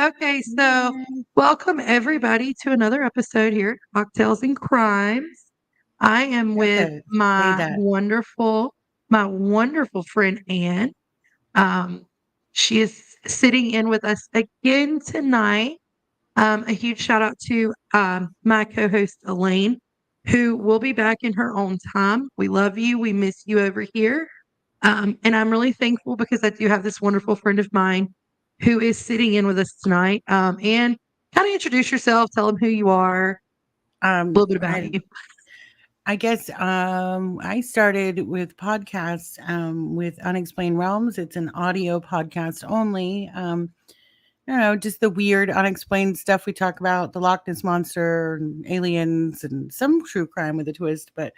Okay, so welcome everybody to another episode here at Cocktails and Crimes. I am Have with to say my that. wonderful friend Anne. Um, she is sitting in with us again tonight. A huge shout out to my co-host Elaine, who will be back in her own time. We love you. We miss you over here. And I'm really thankful because I do have this wonderful friend of mine who is sitting in with us tonight. And kind of introduce yourself, tell them who you are, a little bit about I you. I guess I started with podcasts with Unexplained Realms. It's an audio podcast only. I don't know, just the weird, unexplained stuff we talk about, the Loch Ness monster, and aliens, and some true crime with a twist, but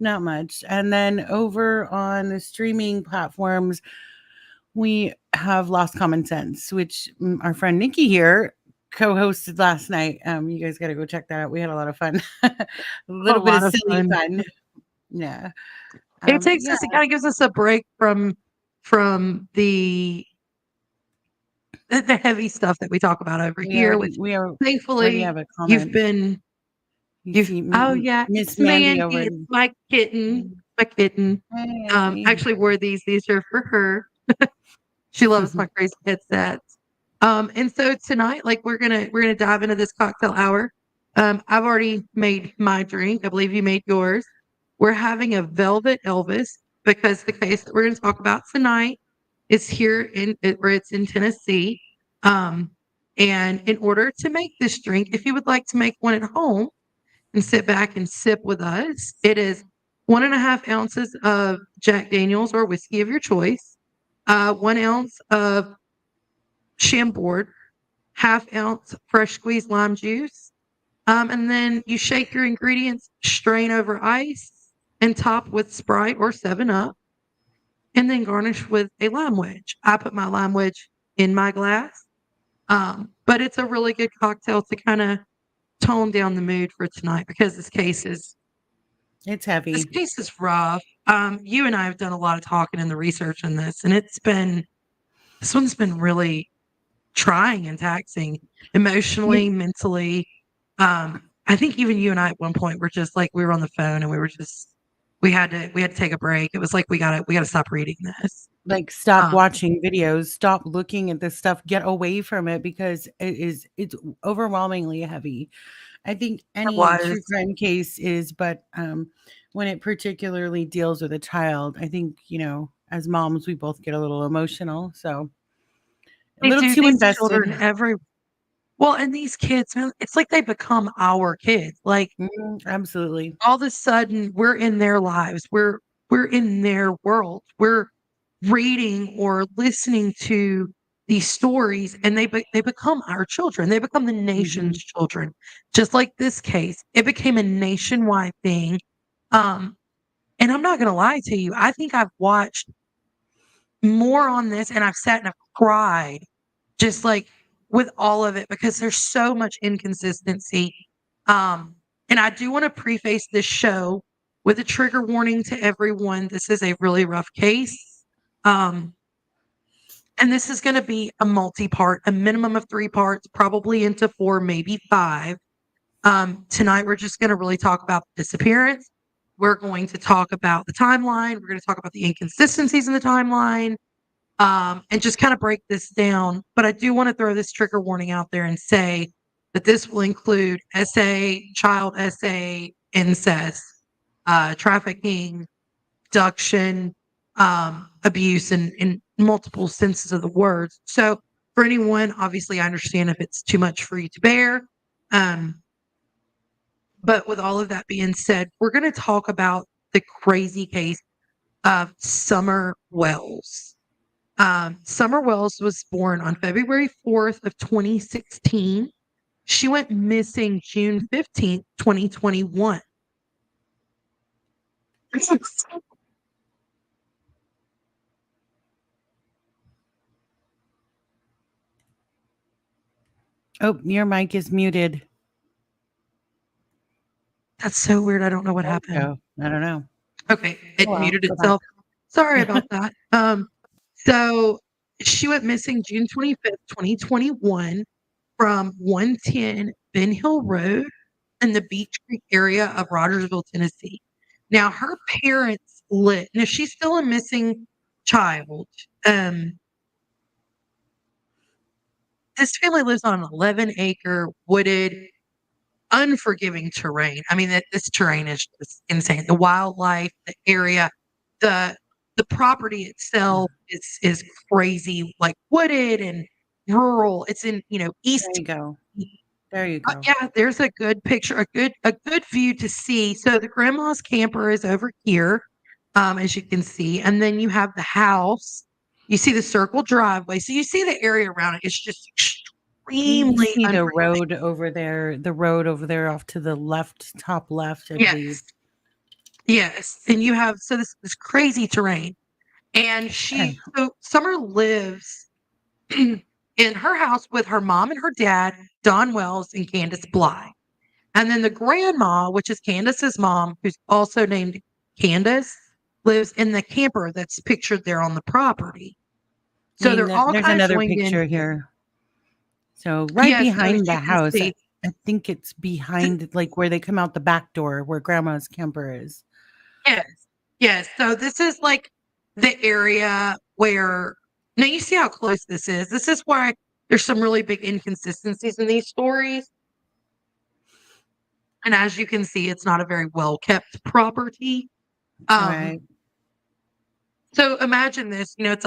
not much. And then over on the streaming platforms, we have Lost Common Sense, which our friend Nikki here co-hosted last night. You guys got to go check that out. We had a lot of fun, a A little bit lot of of silly fun. fun. Yeah. It But takes yeah, us, it kind of gives us a break from the heavy stuff that we talk about over here, which we already thankfully have a you've comment. been You you've see oh yeah, Miss it's Mandy Mandy, over it's in. my kitten. My kitten. Hey. Actually wore these are for her. She loves my crazy headsets. And so tonight, like we're gonna dive into this cocktail hour. I've already made my drink. I believe you made yours. We're having a Velvet Elvis because the case that we're gonna talk about tonight is here where it's in Tennessee. Um, and in order to make this drink, if you would like to make one at home and sit back and sip with us, it is 1.5 ounces of Jack Daniels or whiskey of your choice, 1 ounce of Chambord, half ounce fresh squeezed lime juice. And then you shake your ingredients, strain over ice, and top with Sprite or 7 Up, and then garnish with a lime wedge. I put my lime wedge in my glass. But it's a really good cocktail to kind of tone down the mood for tonight because It's this heavy. case is rough. You and I have done a lot of talking and the research in this, and this one's been really trying and taxing emotionally, mentally. I think even you and I at one point were just like we were on the phone and we had to take a break. It was like we gotta stop reading this. Like, stop Um, watching videos, stop looking at this stuff, get away from it because it's overwhelmingly heavy. I think it any true was. crime case is, but when it particularly deals with a child, I think, as moms, we both get a little emotional. So a They little do too these invested. children well, and these kids, man, it's like they become our kids. Like Absolutely. all of a sudden we're in their lives. We're in their world. We're reading or listening to these stories and they become our children. They become the nation's Mhm. children. Just like this case, it became a nationwide thing. Um, and I'm not going to lie to you. I think I've watched more on this and I've sat and I've cried just like with all of it because there's so much inconsistency. Um, and I do want to preface this show with a trigger warning to everyone. This is a really rough case. Um, and this is going to be a multi-part, a minimum of 3 parts, probably into 4, maybe 5. Tonight, we're just going to really talk about the disappearance. We're going to talk about the timeline. We're going to talk about the inconsistencies in the timeline, and just kind of break this down. But I do want to throw this trigger warning out there and say that this will include SA, child SA, incest, trafficking, abduction, abuse in multiple senses of the words. So for anyone, obviously, I understand if it's too much for you to bear. Um, but with all of that being said, we're going to talk about the crazy case of Summer Wells. Summer Wells was born on February 4th of 2016. She went missing June 15th, 2021. Oh, your mic is muted. That's so weird. I don't know what There we happened. go. I don't know. Okay, Oh, it well, muted go back. itself. Sorry about that. So she went missing June 25th, 2021. from 110 Ben Hill Road in the Beach Creek area of Rogersville, Tennessee. Now, her parents live, now she's still a missing child. Um, this family lives on an 11-acre wooded, unforgiving terrain. I mean, this terrain is just insane. The wildlife, the area, the the property itself is crazy, like wooded and rural. It's in, There East. you go. There you go. Yeah, there's a good picture, a good view to see. So the grandma's camper is over here, as you can see, and then you have the house. You see the circle driveway, so you see the area around it. It's just You extremely see unforgiving. the road over there off to the left, top left, I believe. Yes, yes, and you have so this crazy terrain, and Eh, so Summer lives in her house with her mom and her dad, Don Wells and Candace Bly. And then the grandma, which is Candace's mom, who's also named Candace, lives in the camper that's pictured there on the property. I So mean, they're all there's kind of another joined in picture here. here. So right Yes, so as behind the you can house, see, I think it's behind like where they come out the back door where grandma's camper is. yes, yes. So this is like the area where now you see how close this is. This is why there's some really big inconsistencies in these stories. And as you can see, it's not a very well kept property. Um, Right. so imagine this, it's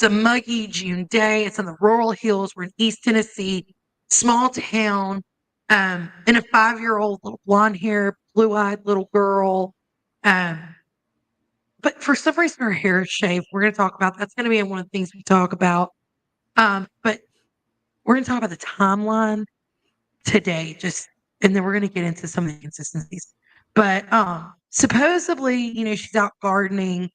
a muggy June day. It's in the rural hills. We're in East Tennessee, small town. And a 5-year-old little blonde hair, blue eyed little girl. Um, but for some reason, her hair is shaved. We're going to talk about that's going to be one of the things we talk about. But we're going to talk about the timeline today, and then we're going to get into some of the inconsistencies. But supposedly, she's out gardening.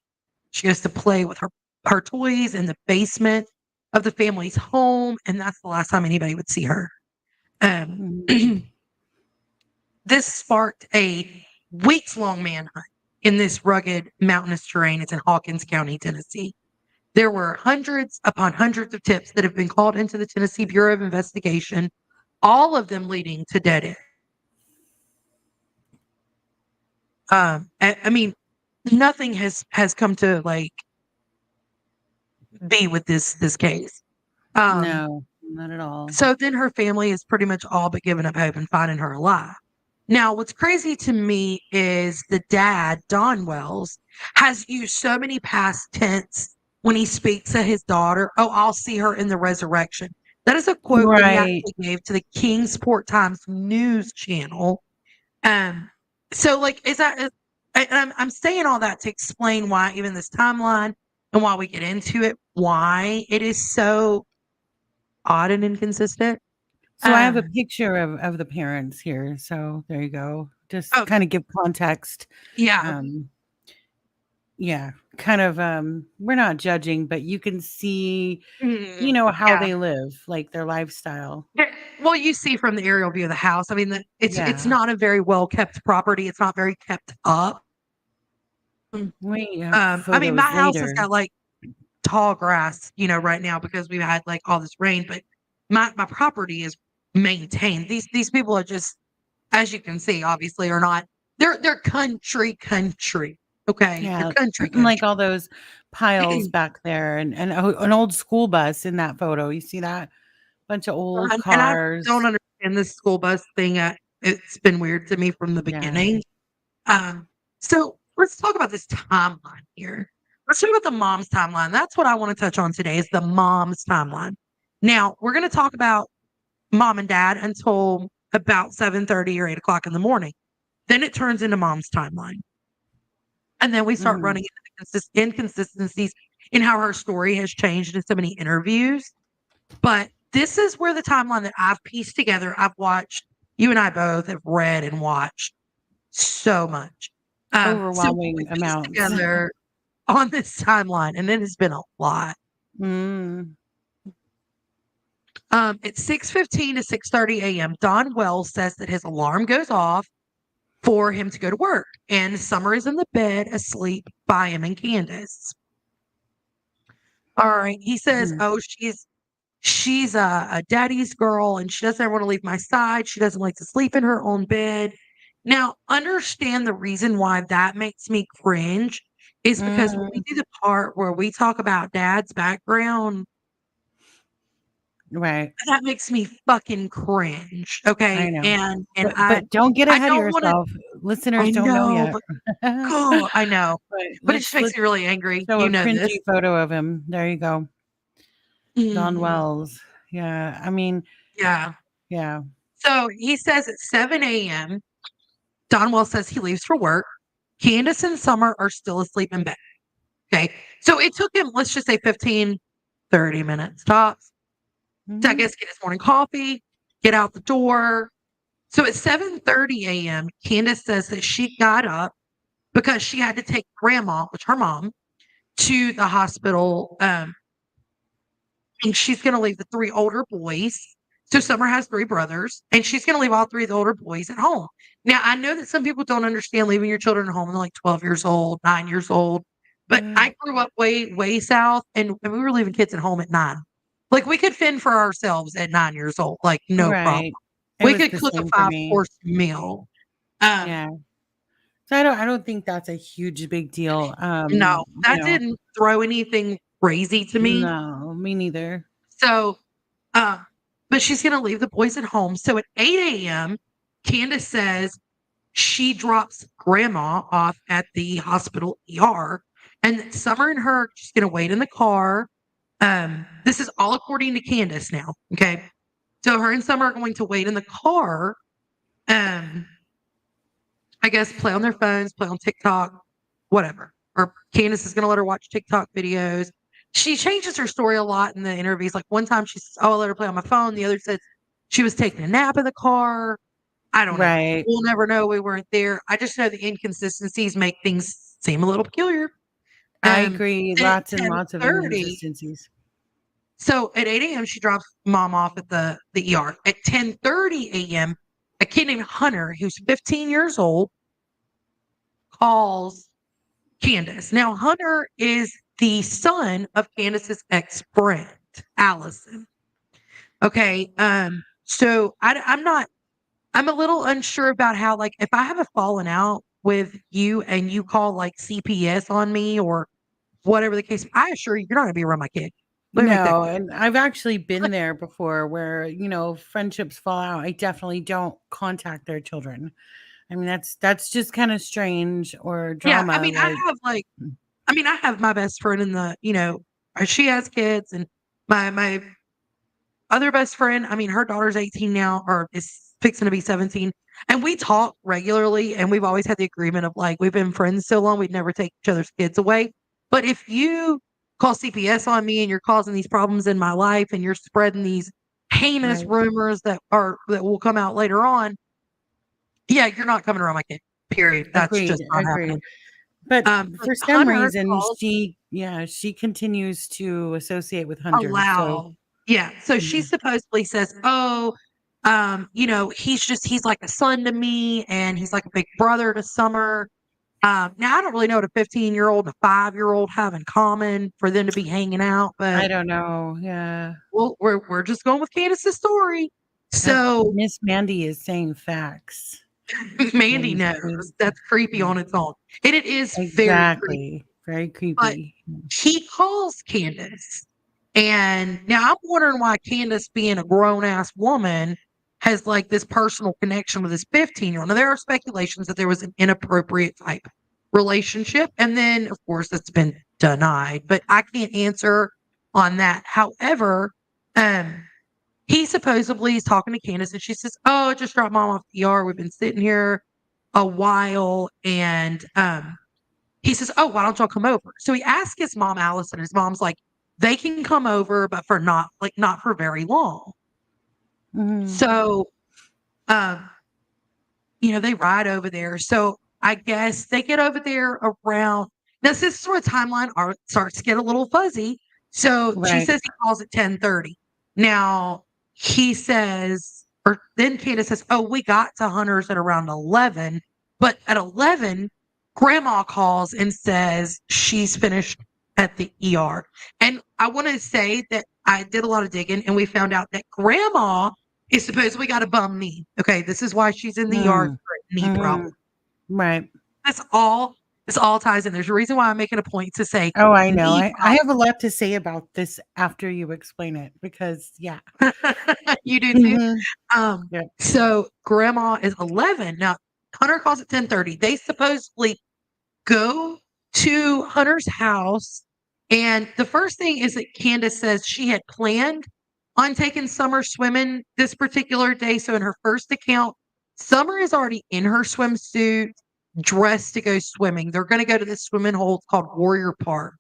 She goes to play with her toys in the basement of the family's home, and that's the last time anybody would see her. Um, Mhm. this sparked a weeks-long manhunt in this rugged mountainous terrain. It's in Hawkins County, Tennessee. There were hundreds upon hundreds of tips that have been called into the Tennessee Bureau of Investigation, all of them leading to dead end. I mean, nothing has come to like be with this case. Um, No, not at all. So then her family has pretty much all but given up hope and finding her alive. Now, what's crazy to me is the dad, Don Wells, has used so many past tense when he speaks of his daughter. Oh, I'll see her in the resurrection. That is a quote that he Right. actually gave to the Kingsport Times news channel. Um, so like, and I'm saying all that to explain why even this timeline and why we get into it, why it is so odd and inconsistent. So I have a Um, picture of the parents here. So there you go. Just oh, kind of give context. yeah. Um, yeah, kind of we're not judging, but you can see, how Yeah. they live, like their lifestyle. Well, you see from the aerial view of the house, I mean, it's Yeah. not a very well kept property. It's not very kept up. We have I mean, my photos house has later. got like tall grass, right now because we've had like all this rain, but my property is maintained. These people are just, as you can see, obviously are not. They're country. Okay, they're Yeah, country like country. all those piles back there and an old school bus in that photo. You see that? Bunch of old And I don't cars. understand this school bus thing. It's been weird to me from the Yeah. beginning. So let's talk about this timeline here. Let's talk about the mom's timeline. That's what I want to touch on today is the mom's timeline. Now, we're going to talk about mom and dad until about 7:30 or 8 o'clock in the morning. Then it turns into mom's timeline. And then we start Mhm. running into the inconsistencies in how her story has changed in so many interviews. But this is where the timeline that I've pieced together, I've watched, you and I both have read and watched so much. So what we Overwhelming pieced amounts. together on this timeline, and it has been a lot. Mm. At 6:15 to 6:30 a.m., Don Wells says that his alarm goes off for him to go to work, and Summer is in the bed asleep by him and Candace. All right. He says, Mhm. "Oh, she's a daddy's girl and she doesn't ever want to leave my side. She doesn't like to sleep in her own bed. Now, understand the reason why that makes me cringe is because when we Mm, do the part where we talk about dad's background, right. that makes me fucking cringe. I Okay. know. And But don't get I ahead of don't want to, yourself. Listeners I don't know know, yet. but oh, I know, But but it just makes let's me really angry. show You a know cringy this. photo of him. There you go. Don Mhm. Wells. Yeah, I mean, Yeah. yeah. So he says at 7 a.m., Donwell says he leaves for work. Candace and Summer are still asleep in bed. Okay. So it took him, let's just say 15, 30 minutes tops to, I Mhm. guess, get his morning coffee, get out the door. So at 7:30 a.m., Candace says that she got up because she had to take grandma, which her mom, to the hospital. And she's going to leave the three older boys. So Summer has three brothers, and she's going to leave all three of the older boys at home. Now, I know that some people don't understand leaving your children at home. They're like 12 years old, 9 years old. But Mm, I grew up way, way south, and we were leaving kids at home at 9. Like we could fend for ourselves at 9 years old, like no problem. right. It We was could the cook a same for me. five-course meal. Um, Yeah. So I don't think that's a huge big deal. no, You that know, didn't throw anything crazy to me. no, me neither. So Uh, but she's going to leave the boys at home. So at 8 a.m., Candace says she drops grandma off at the hospital ER. And Summer and her are just going to wait in the car. This is all according to Candace now. Okay. So her and Summer are going to wait in the car. Um, I guess play on their phones, play on TikTok, whatever. Or Candace is going to let her watch TikTok videos. She changes her story a lot in the interviews. Like one time she says, "Oh, I let her play on my phone." The other says she was taking a nap in the car. I don't know. Right. We'll never know. We weren't there. I just know the inconsistencies make things seem a little peculiar. I agree. Then at Lots and lots of 10:30, inconsistencies. so at 8 a.m. she drops mom off at the ER. At 10:30 a.m., a kid named Hunter, who's 15 years old, calls Candace. Now, Hunter is the son of Candace's ex-friend, Allison. Okay. So I'm not, I'm a little unsure about how, like, if I have a falling out with you and you call like CPS on me or whatever the case, I assure you, you're not going to be around my kid. Let me make that No, clear. and I've actually been there before where, friendships fall out. I definitely don't contact their children. I mean, that's just kind of strange or Yeah. I drama. mean, Like, I have my best friend in the, she has kids and my other best friend, I mean, her daughter's 18 now or is fixing to be 17. And we talk regularly and we've always had the agreement of like, we've been friends so long, we'd never take each other's kids away. But if you call CPS on me and you're causing these problems in my life and you're spreading these heinous right. rumors that will come out later on, yeah, you're not coming around my kid. Period. That's Agreed. just not happening. Agreed. But But for some Hunter reason, calls she continues to associate with Hunter. So, allow. Yeah. So she mhm, supposedly says, "Oh, he's like a son to me, and he's like a big brother to Summer." Now I don't really know what a 15-year-old and a 5-year-old have in common for them to be hanging out, I but don't know. Yeah. well, we're just going with Candace's story. So Miss Mandy is saying facts. Mandy And we, knows that's creepy yeah, on its own, and it is very creepy. exactly. Very But creepy. he calls Candace. And now I'm wondering why Candace, being a grown ass woman, has like this personal connection with this 15-year-old. Now, there are speculations that there was an inappropriate type relationship. And then, of course, that's been denied, but I can't answer on that. However, um, he supposedly is talking to Candace and she says, "Oh, I just dropped mom off the ER. We've been sitting here a while." And he says, "Oh, why don't y'all come over?" So he asks his mom, Allison. His mom's like, "They can come over, but for not for very long." Mhm. So, um, they ride over there. So I guess they get over there around. Now, this is where timeline starts to get a little fuzzy. So she Right. says he calls at 10:30. Now he says, or then Candace says, "Oh, we got to Hunter's at around 11." But at 11, grandma calls and says she's finished at the ER. And I want to say that I did a lot of digging and we found out that grandma is supposedly got a bum knee. Okay, this is why she's in the yard Mm, for a knee problem. mhm. Right. That's all. This all ties in. There's a reason why I'm making a point to say Oh, I know. knee I have a lot to say about this after you explain it because, yeah. problem. You do too. Mhm. Um, Yep. so grandma is 11. Now, Hunter calls at 10:30. They supposedly go to Hunter's house. And the first thing is that Candace says she had planned on taking Summer swimming this particular day. So in her first account, Summer is already in her swimsuit, dressed to go swimming. They're going to go to this swimming hole. It's called Warrior Park.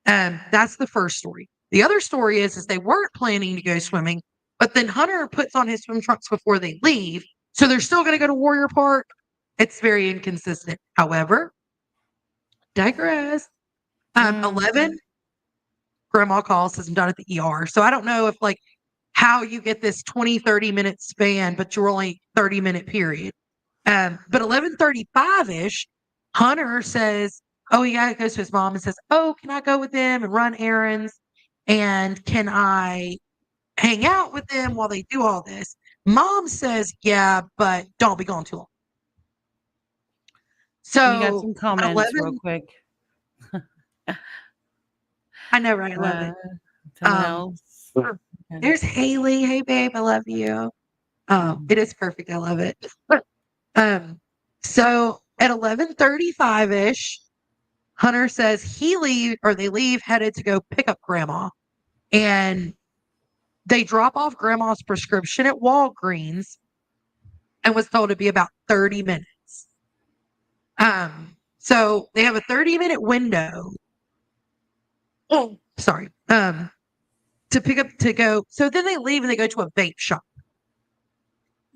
That's the first story. The other story is they weren't planning to go swimming, but then Hunter puts on his swim trunks before they leave. So they're still going to go to Warrior Park. It's very inconsistent. However, digress. Mm. 11, grandma calls, says I'm done at the ER. So I don't know if like how you get this 20, 30-minute span, but you're only 30-minute period. But 11:35-ish, Hunter says, oh, he goes to his mom and says, oh, can I go with them and run errands? And can I hang out with them while they do all this? Mom says, yeah, but don't be gone too long. You got So some comments real 11, quick. I know, right? I love Uh, it. someone Um, else. Okay. there's Haley. Hey, babe, I love you. Mhm. It is perfect. I love it. Um, so at 11:35-ish, Hunter says they leave headed to go pick up grandma. And they drop off grandma's prescription at Walgreens and was told to be about 30 minutes. So they have a 30-minute window. Oh, sorry. To pick up to go. So then they leave and they go to a vape shop.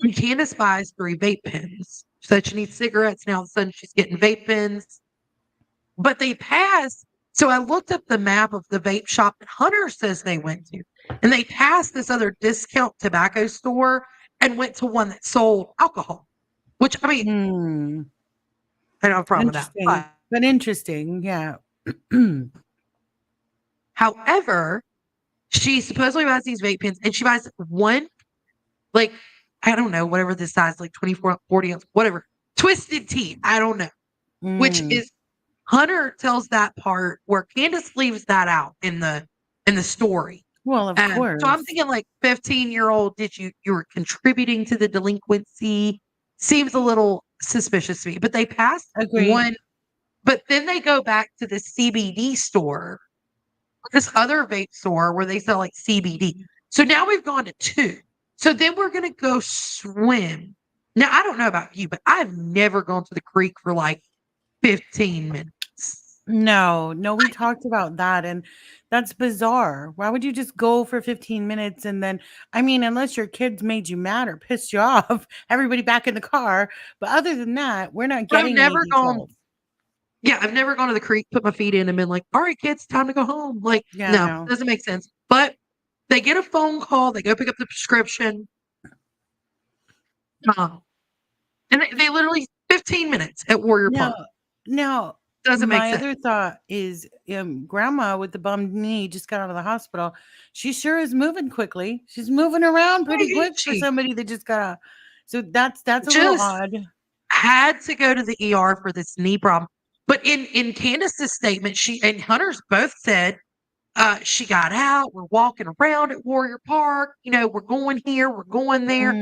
And Candace buys 3 vape pens. She said she needs cigarettes. Now all of a sudden she's getting vape pens. But they pass. So I looked up the map of the vape shop that Hunter says they went to. And they passed this other discount tobacco store and went to one that sold alcohol. Which I mean, Hmm. I don't have a problem with that. Interesting, But but interesting. Yeah. however, she supposedly buys these vape pens and she buys one, like, I don't know, whatever the size, like 24, 40 ounce, whatever, twisted tea. I don't know. Which Mm. is Hunter tells that part where Candace leaves that out in the story. Well, of So I'm course. thinking like 15-year-old, did you were contributing to the delinquency? Seems a little suspicious to me. But they passed Agreed. one, but then they go back to the CBD store, this other vape store where they sell like CBD. So now we've gone to 2. So then we're gonna go swim. Now I don't know about you, but I've never gone to the creek for like 15 minutes. No, no, we talked about that, and that's bizarre. Why would you just go for 15 minutes and then I mean, unless your kids made you mad or pissed you off, everybody back in the car, but other than that, we're not But I've getting any never gone. details. Yeah, I've never gone to the creek, put my feet in, and been like, "All right, kids, time to go home." Like, Yeah, no, no. doesn't make sense. But they get a phone call, they go pick up the prescription, um, and they literally 15 minutes at Warrior Now Park. now, Doesn't make my sense. other thought is, grandma with the bummed knee just got out of the hospital. She sure is moving quickly. She's moving around pretty Right, quick for she somebody that just got out. So that's a little just odd. had to go to the ER for this knee problem. But in Candace's statement, she and Hunter's both said she got out. We're walking around at Warrior Park. We're going here, we're going there.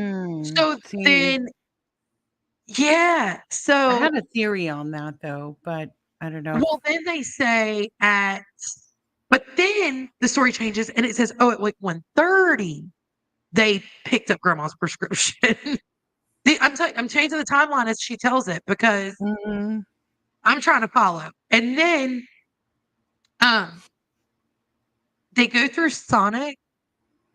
So See, then, yeah. I So had a theory on that though, but I don't know. Well, then they say but then the story changes and it says, oh, at like 1:30, they picked up grandma's prescription. I'm changing the timeline as she tells it because Mm, I'm trying to follow. And then um, they go through Sonic,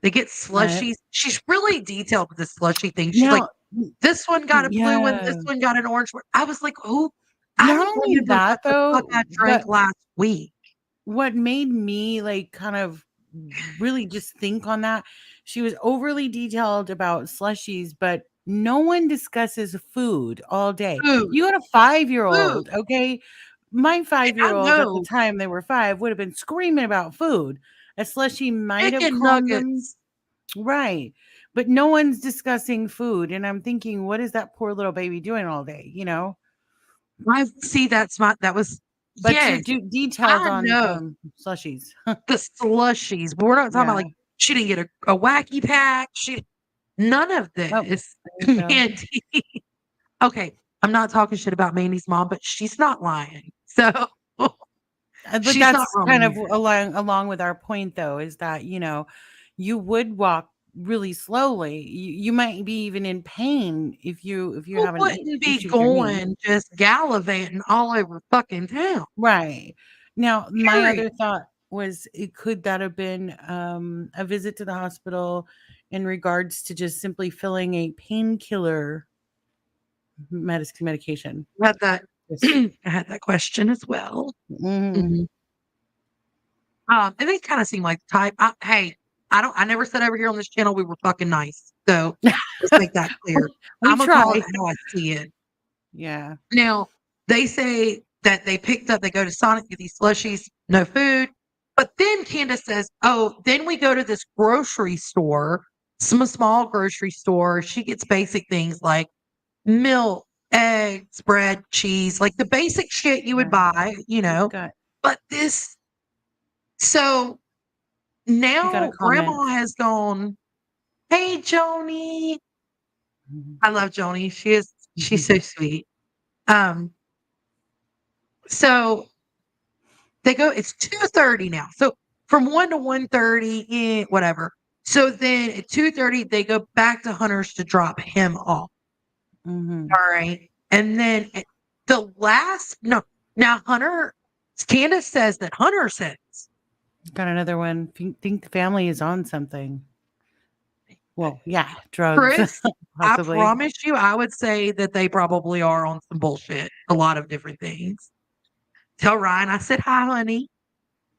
they get right. slushies. She's really detailed with the slushy thing. She's like, Now, this one got a blue one, this yeah. one got an orange one. I was like, oh, I Not don't only remember what that the fuck though, I but drank last week. what made me like kind of really just think on that, she was overly detailed about slushies, but no one discusses food all day. Food, You got a food. 5-year-old, okay? My And I 5-year-old at the know time they were 5 would have been screaming about food. A slushy might have Chicken calmed them. nuggets. Right. But no one's discussing food. And I'm thinking, what is that poor little baby doing all day? I see that's my that was But you're yes, detailed I on know slushies. the slushies, but we're not talking about Yeah. like she didn't get a wacky pack. She none of Oh, this. there you go. Mandy. Okay, I'm not talking shit about Mandy's mom, but she's not lying. So But she's not that's wrong kind of here. along with our point, though, is that you would walk really slowly. You might be even in pain if you Who have an wouldn't be issue with your knee. going just gallivanting all over fucking town? Right. Now, my Period. other thought was, could that have been a visit to the hospital in regards to just simply filling a painkiller medication? I had that. Just I had that question as well. mhm. Mhm. And they kind of seem like the type. Hey, I don't. I never said over here on this channel we were fucking nice. So let's make that clear. We I'm gonna call it try. how I see it. Yeah. Now they say that they picked up. They go to Sonic get these slushies, no food. But then Candace says, "Oh, then we go to this grocery store, some small grocery store. She gets basic things like milk, eggs, bread, cheese, like the basic shit you would Yeah. buy, You've got But this, so you got a now grandma comment. has gone, hey, Joni. Mhm. I love Joni. She's Mhm. so sweet. Um, so they go, it's 2:30 now. So from 1 to 1:30, whatever. So then at 2:30, they go back to Hunter's to drop him off. Mhm. All right. And then at the last, no, now Candace says that Hunter says, Got another one. Think the family is on something. Well, yeah, drugs, Chris, I possibly. promise you, I would say that they probably are on some bullshit. A lot of different things. Tell Ryan I said hi, honey.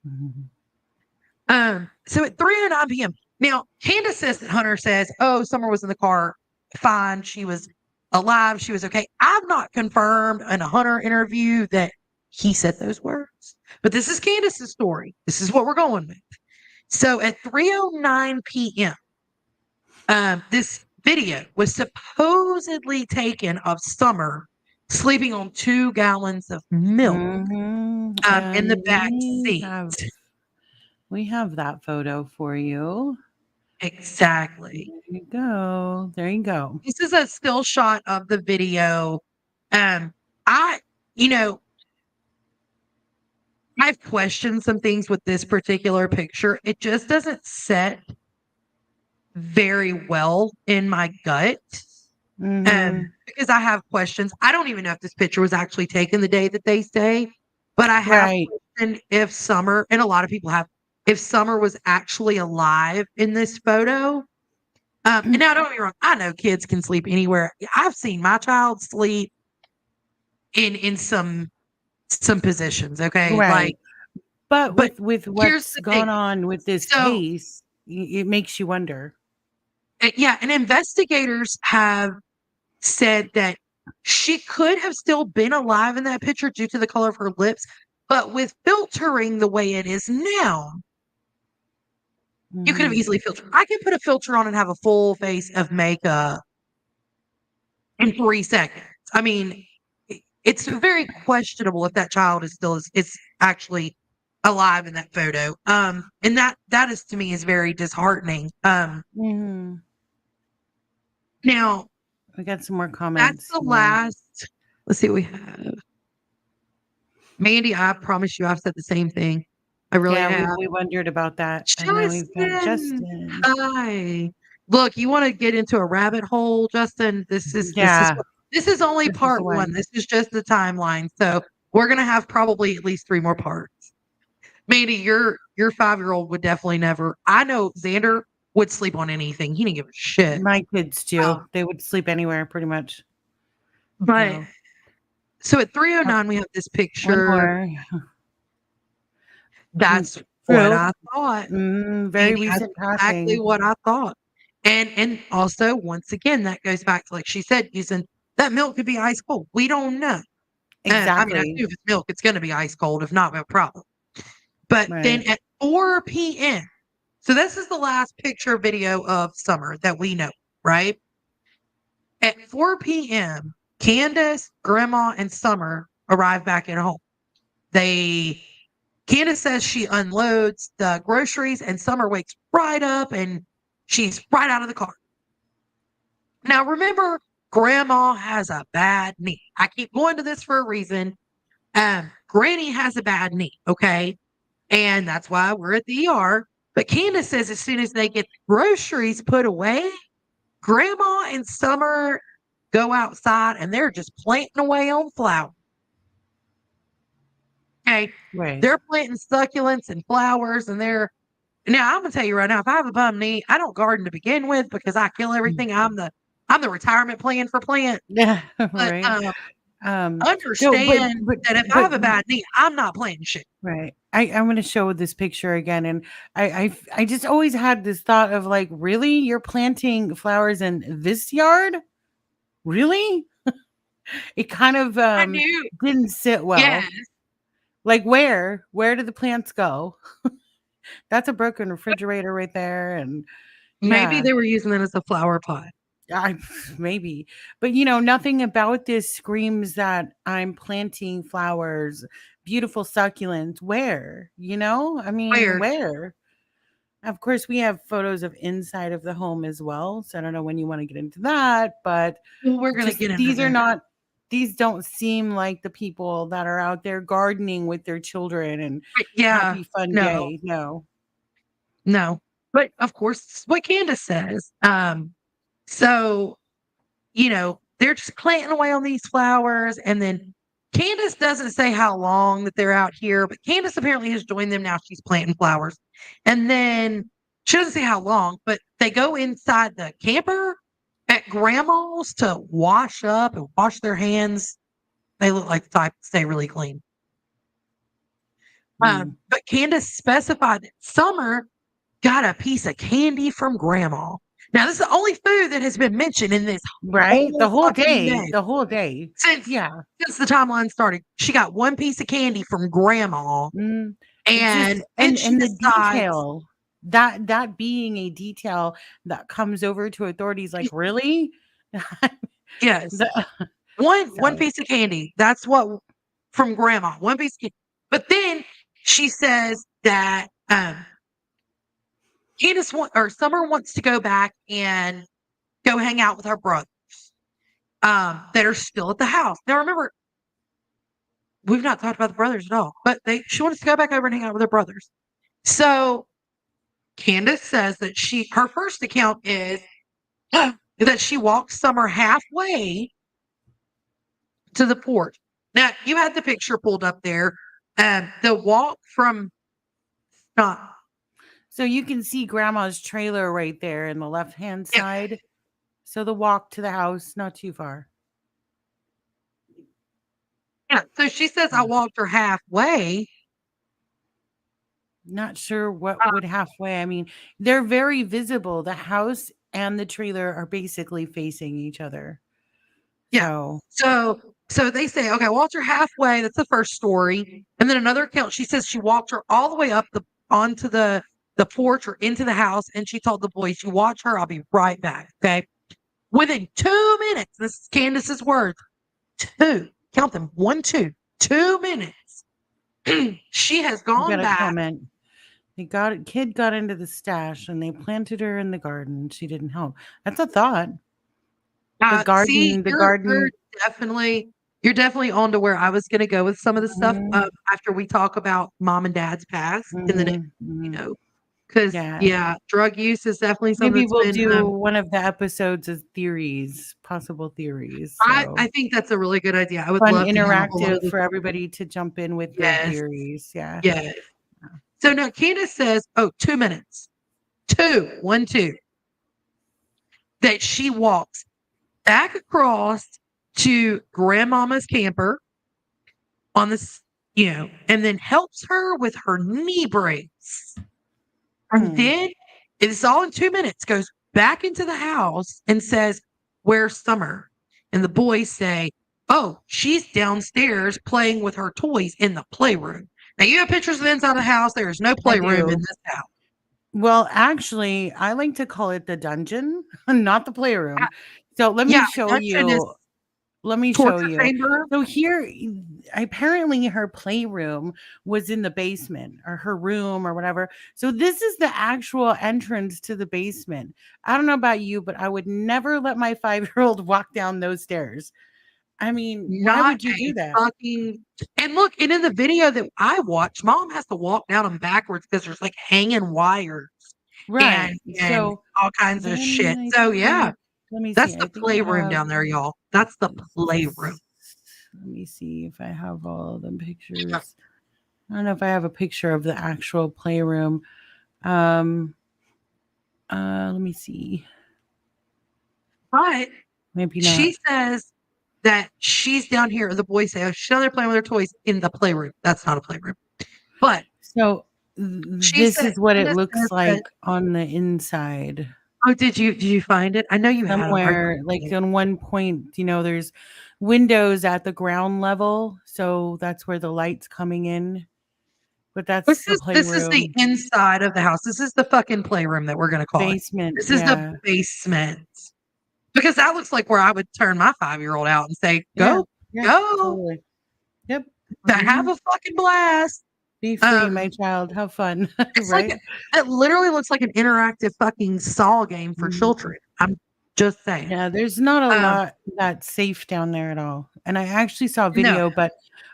Mhm. So at 3:09 p.m. Now, Candace says that Hunter says, oh, Summer was in the car. Fine. She was alive. She was okay. I've not confirmed in a Hunter interview that he said those words, but this is Candace's story. This is what we're going with. So at 3:09 p.m., this video was supposedly taken of Summer sleeping on 2 gallons of milk Mhm. in the And back seat. we have that photo for you. Exactly. There you go. There you go. This is a still shot of the video. Um, I, you know, I've questioned some things with this particular picture. It just doesn't set very well in my gut. Mhm. Because I have questions. I don't even know if this picture was actually taken the day that they say, but I have Right. questioned if Summer, and a lot of people have, if Summer was actually alive in this photo. And now don't get me wrong, I know kids can sleep anywhere. I've seen my child sleep in some positions, okay? Like, Right. But but with here's what's the thing. gone on with this So, case, it makes you wonder. yeah, and investigators have said that she could have still been alive in that picture due to the color of her lips, but with filtering the way it is now, you could have Mhm. easily filtered. I could put a filter on and have a full face of makeup in 3 seconds. I mean, it's very questionable if that child is actually alive in that photo. And that is to me is very disheartening. Mhm. Now We got some more that's comments the here. last. Let's see what we have. Mandy, I promise you, I've said the same thing. I really Yeah, have. we wondered about that. And now we've got Justin, Justin. hi. Look, you want to get into a rabbit hole, Justin? Yeah, This is only this is the part one. one. This is just the timeline. So we're gonna have probably at least 3 more parts. Mandy, your 5-year-old would definitely never. I know Xander would sleep on anything. He didn't give a shit. My kids too. Um, They would sleep anywhere pretty much. but So, so at oh, 3:09 we have this one picture. more. That's what True. I thought. Very Andy, that's recent exactly passing. what I thought. And also, once again, that goes back to like she said, using that milk could be ice cold. We don't know. I mean, I Exactly. assume if it's milk, it's going to be ice cold. If not, no problem. But then Right. at 4 p.m., so this is the last picture video of Summer that we know, right? At 4 p.m., Candace, Grandma, and Summer arrive back at home. They Candace says she unloads the groceries, and Summer wakes right up and she's right out of the car. Now, remember, Grandma has a bad knee. I keep going to this for a reason. Granny has a bad knee, okay? And that's why we're at the ER. But Candace says as soon as they get the groceries put away, Grandma and Summer go outside and they're just planting away on flowers. Okay. Right. They're planting succulents and flowers and they're now I'm gonna tell you right now, if I have a bum knee, I don't garden to begin with because I kill Mm. everything. I'm the retirement plan for plant. Yeah. But Right. No, understand that if I have a bad knee, I'm not planting shit. right. I'm going to show this picture again, and I just always had this thought of like, really, you're planting flowers in this yard? Really? It kind of I knew. didn't sit Yes. well. Like, where did the plants go? That's a broken refrigerator right there, and Maybe yeah. they were using it as a flower pot. I maybe. But, you know, nothing about this screams that I'm planting flowers, beautiful succulents. Where? You know? I mean, Where? where? Of course, we have photos of inside of the home as well. So I don't know when you want to get into that, but Well, we're gonna just get into that. these don't seem like the people that are out there gardening with their children and Yeah. happy fun No. day. No. No. But of course, it's what Candace says. So, they're just planting away on these flowers. And then Candace doesn't say how long that they're out here, but Candace apparently has joined them now. She's planting flowers. And then she doesn't say how long, but they go inside the camper at grandma's to wash up and wash their hands. They look like the type to stay really clean. Mm. But Candace specified that Summer got a piece of candy from grandma. Now, this is the only food that has been mentioned in this Right? whole fucking day The whole day. since Yeah. since the timeline started. She got one piece of candy from grandma, Mm. It just and then she and the decides, detail that being a detail that comes over to authorities like, really? yes, The one so piece of candy. That's what from grandma, one piece of candy. But then she says that or Summer wants to go back and go hang out with her brothers that are still at the house. Now, remember, we've not talked about the brothers at all, but she wants to go back over and hang out with her brothers. So Candace says that her first account is that she walked Summer halfway to the porch. Now, you had the picture pulled up there. The walk from not so you can see grandma's trailer right there in the left-hand yeah, side. So the walk to the house, not too far. yeah. So she says I Yeah. walked her halfway. Not sure what Uh, would halfway. I mean, they're very visible. The house and the trailer are basically facing each other. yeah. So, So they say, okay, walked her halfway. That's the first story. And then another account, she says she walked her all the way up onto the porch or into the house, and she told the boys, "You watch her, I'll be right back." Okay. Within 2 minutes, this is Candace's words. Count them, 1, 2, 2 minutes. She has you gone got a back. comment. Kid got into the stash and they planted her in the garden. She didn't help. That's a thought. See, The you're garden. definitely on to where I was going to go with some of the stuff Mhm, after we talk about mom and dad's past in the next, mhm, mhm. because Yeah. yeah, drug use is definitely something Maybe that's we'll been. do one of the episodes as theories, possible theories. So I think that's a really good idea. I would fun, love to have a whole interactive other. for everybody to jump in with their Yes, theories. Yeah. yes. So now Candace says, "Oh, 2 minutes, 2, 1, 2." That she walks back across to grandmama's camper on this, and then helps her with her knee brace. And Hmm. then it's all in 2 minutes, goes back into the house and says, "Where's Summer?" And the boys say, "Oh, she's downstairs playing with her toys in the playroom." Now you have pictures of the inside of the house. There is no I playroom in do. this house. Well, actually, I like to call it the dungeon, not the I, playroom. So let me yeah, show dungeon is you. Let me show torture you. chamber. So here, apparently her playroom was in the basement or her room or whatever. So this is the actual entrance to the basement. I don't know about you, but I would never let my 5-year-old walk down those stairs. I mean, why Not would you a do that? fucking and look, and in the video that I watched, mom has to walk down them backwards because there's like hanging wires Right. and So all kinds of then shit. I So yeah, think, let me see. that's I the think I playroom have, down there, y'all. That's the playroom. let me see if I have all of them pictures. I don't know if I have a picture of the actual playroom. Um, let me see. But Maybe not. she says that she's down here. The boys say, "Oh, she's down there playing with her toys in the playroom." That's not a playroom. But So she this said, is what it Candace looks says that. like on the inside. Oh, did you find it? I know you had them. Somewhere, like on one point, there's windows at the ground level, so that's where the light's coming in. But that's the This is the playroom. inside of the house. This is the fucking playroom that we're gonna call it. Basement, This is the yeah. basement. Because that looks like where I would turn my 5-year-old out and say, Yeah, "Go, yeah, go, totally. Yep. have Mhm. a fucking blast." Be free, my Um, child, have fun, it's like right? it literally looks like an interactive fucking Saw game for Mhm. children. I'm just saying. Yeah, there's not a Um, lot that's safe down there at all, and I actually saw a no, video, but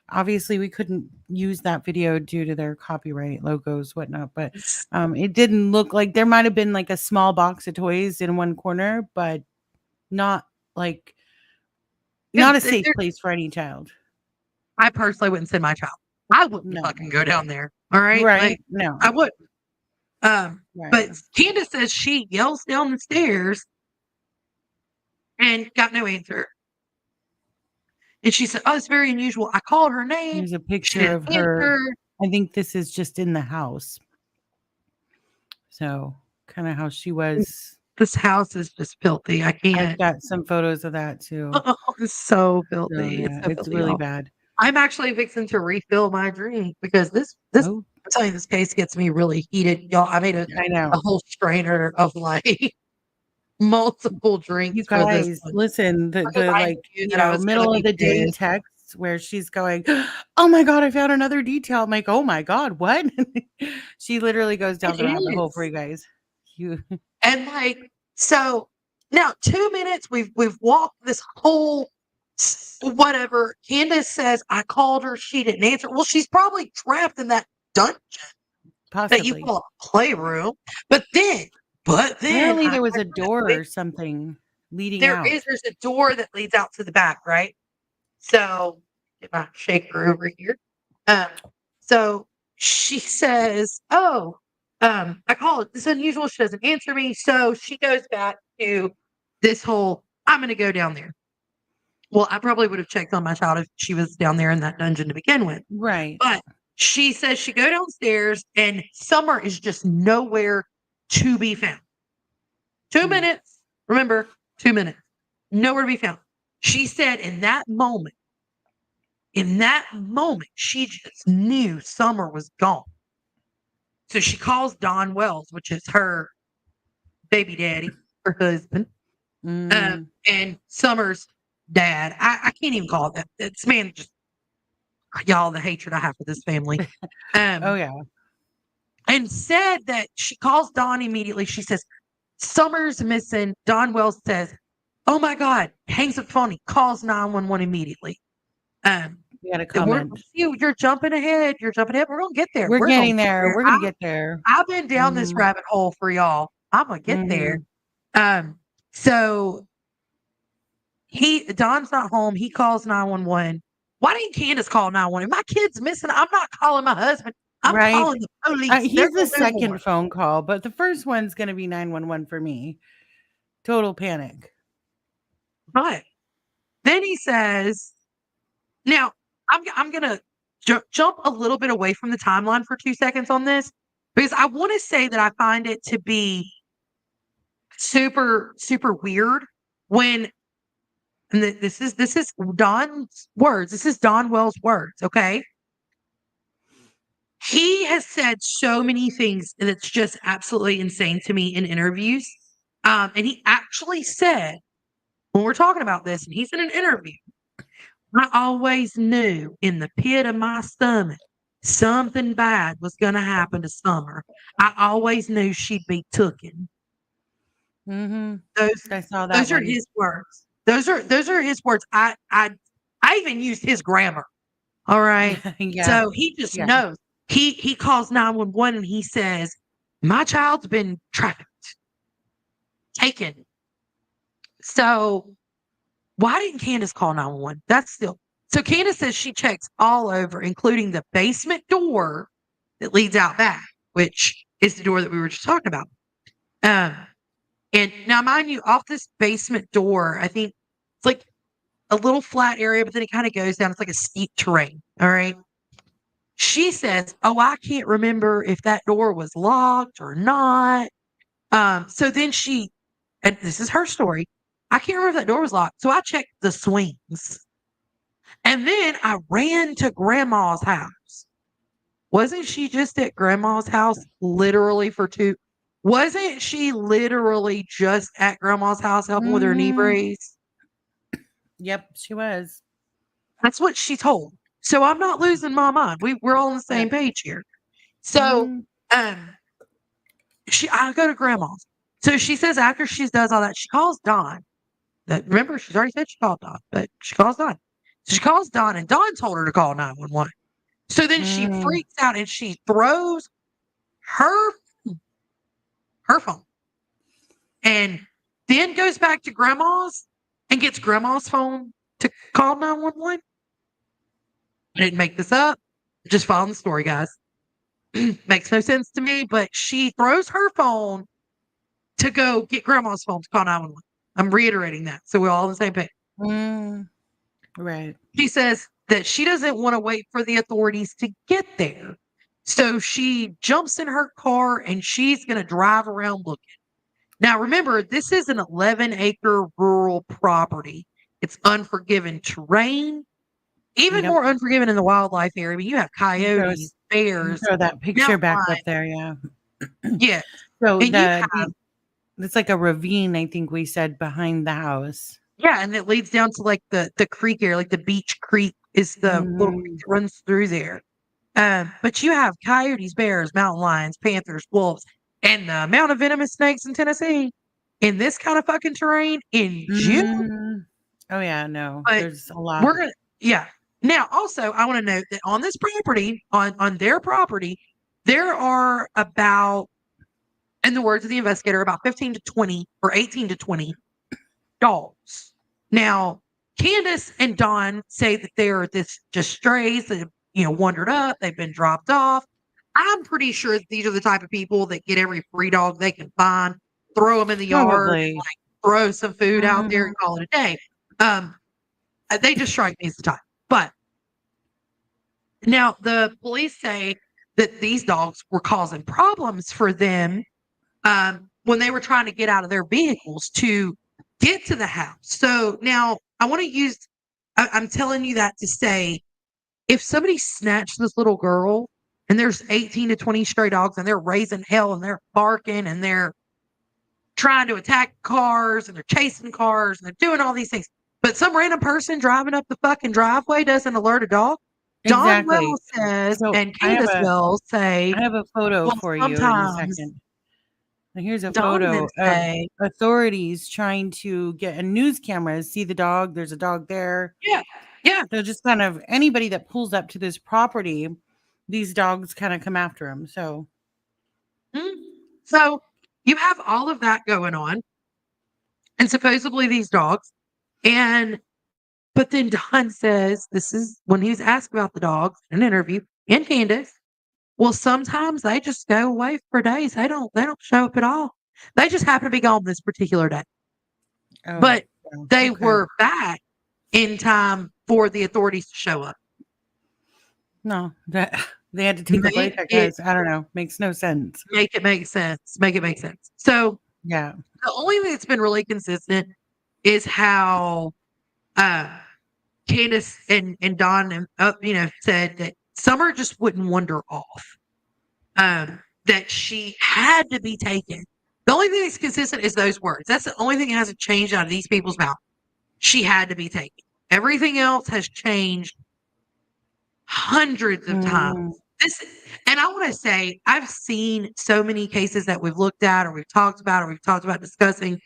obviously we couldn't use that video due to their copyright logos, whatnot, but, it's it didn't look like there might have been, like, a small box of toys in one corner, but not, like not a safe there place for any child. I personally wouldn't send my child. I wouldn't No. fucking go down there, all right? Like, Right? I No. wouldn't. But Right. Candace says she yells down the stairs and got no answer. And she said, "Oh, it's very unusual. I called her name. There's a She picture didn't of her. answer." I think this is just in the house. So, kinda how she was. This house is just filthy. I I've can't. got some photos of that too. Oh, it's so So, filthy. It's yeah, so it's filthy, really y'all. bad. I'm actually fixing to refill my drink because this Oh, I'm telling you, this case gets me really heated. Y'all, I made I a know. whole strainer of like multiple drinks You for this guys, one listen, because I like, knew that I was gonna middle of be the day pissed. texts where she's going, "Oh my god, I found another detail." I'm like, "Oh my god, what?" She literally goes It down the rabbit hole for is. you guys. You And like, so now 2 minutes, we've walked this whole whatever. Candace says, I called her, she didn't answer. Well, she's probably trapped in that dungeon that you possibly. call a playroom. But then, but then Apparently, I there was a digress. door Wait, or something leading out. there's a door that leads out to the back, right? So get my shaker over here. Um, so she says, "Oh, I called. It's unusual. She doesn't answer me." So she goes back to this whole, "I'm going to go down there." Well, I probably would have checked on my child if she was down there in that dungeon to begin with. Right. But she says she go downstairs and Summer is just nowhere to be found. Two Mm. minutes. Remember, 2 minutes. Nowhere to be found. She said in that moment, she just knew Summer was gone. So she calls Don Wells, which is her baby daddy, her husband, Mm. and Summer's dad. I can't even call it that. This man just y'all the hatred I have for this family. Oh, Um, yeah. and said that she calls Don immediately. She says, Summer's missing. Don Wells says, "Oh my God," hangs up the phone. He calls 911 immediately. Um, You got a we're comment. you're jumping ahead. You're jumping ahead. We're gonna get there. We're We're gonna getting get there. there. We're gonna get there. I've been down this Mhm. rabbit hole for y'all. I'm gonna get there. Mhm. So Don's not home. He calls 911. Why didn't Candace call 911? My kid's missing. I'm not calling my husband. I'm Right? calling the police. They're He's the gonna do second more. phone call, but the first one's gonna be 911 for me. Total panic. But then he says, now I'm gonna jump a little bit away from the timeline for 2 seconds on this because I want to say that I find it to be super super weird when and this is Don's words. This is Don Wells' words. Okay, He has said so many things that's just absolutely insane to me in interviews. And he actually said, when we're talking about this, and he's in an interview, I always knew in the pit of my stomach something bad was going to happen to Summer. I always knew she'd be tooken. Mhm. Those I saw that those are one. his words. Those are his words. I even used his grammar. All right. Yeah. So he just Yeah. knows. He calls 911 and he says, "My child's been trafficked, taken." So why didn't Candace call 911? That's still so Candace says she checks all over, including the basement door that leads out back, which is the door that we were just talking about. Um, and now, mind you, off this basement door, I think it's like a little flat area, but then it kind of goes down. It's like a steep terrain. All right. She says, "Oh, I can't remember if that door was locked or not." So then and this is her story. I can't remember if that door was locked. So I checked the swings. And then I ran to grandma's house. Wasn't she just at grandma's house literally for two? Wasn't she literally just at grandma's house helping with her knee Mhm. brace? Yep, she was. That's what she told. So I'm not losing my mind. We're all on the same Yep. page here. So Mhm. um I go to grandma's. So she says after she does all that, she calls Don. That remember, she's already said she called Don, but she calls Don. So she calls Don, and Don told her to call 911. So then she Mhm. freaks out and she throws her her phone and then goes back to grandma's and gets grandma's phone to call 911. I didn't make this up. Just following the story, guys. Makes no sense to me, but she throws her phone to go get grandma's phone to call 911. I'm reiterating that so we're all on the same page. Mm. Right. She says that she doesn't want to wait for the authorities to get there. So she jumps in her car and she's going to drive around looking. Now, remember, this is an 11-acre rural property. It's unforgiving terrain, even Yep. more unforgiving in the wildlife area. I mean, you have You throw coyotes, s you bears, throw that picture mountain back up lions. there, yeah. Yes. So And you the it's like a ravine, I think we said, behind the house. yeah, and it leads down to like the creek area, like the Beach Creek is the little creek Mhm. that runs through there. But you have coyotes, bears, mountain lions, panthers, wolves, and the amount of venomous snakes in Tennessee in this kind of fucking terrain in June. Mm. Oh, yeah, no, But there's a lot. we're gonna, yeah. Now, also, I want to note that on this property, on their property, there are about, in the words of the investigator, about 15 to 20 or 18 to 20 dogs. Now, Candace and Don say that they're this just strays that have, wandered up, they've been dropped off. I'm pretty sure these are the type of people that get every free dog they can find, throw them in the yard, Probably. throw some food out there and Mhm. call it a day. Um, they just strike me as the type. But now the police say that these dogs were causing problems for them when they were trying to get out of their vehicles to get to the house. So now I want to use, I'm telling you that to say, if somebody snatched this little girl and there's 18 to 20 stray dogs and they're raising hell and they're barking and they're trying to attack cars and they're chasing cars and they're doing all these things, but some random person driving up the fucking driveway doesn't alert a dog. Don Exactly. Wells says, So, and Candace Wells say, I have a photo well, for you in a sometimes second. And here's a Don and them photo of say, authorities trying to get a news camera, see the dog, there's a dog there. yeah, yeah. So just kind of anybody that pulls up to this property, these dogs kinda come after them. So Mm. So you have all of that going on, and supposedly these dogs. And but then Don says, this is when he was asked about the dogs in an interview in Candace. Well, sometimes they just go away for days. They don't show up at all. They just happen to be gone this particular day. oh, But yeah, they okay. were back in time for the authorities to show up. No, that they had to take a break, Make I it guess. I don't know, makes no sense. make it make sense. Make it make sense. So Yeah. the only thing that's been really consistent is how uh Candace and Don, said that Summer just wouldn't wander off. That she had to be taken. The only thing that's consistent is those words. That's the only thing that hasn't changed out of these people's mouth. She had to be taken. Everything else has changed hundreds of times. Mm, This, and I want to say, I've seen so many cases that we've looked at, or we've talked about, or we've talked about discussing.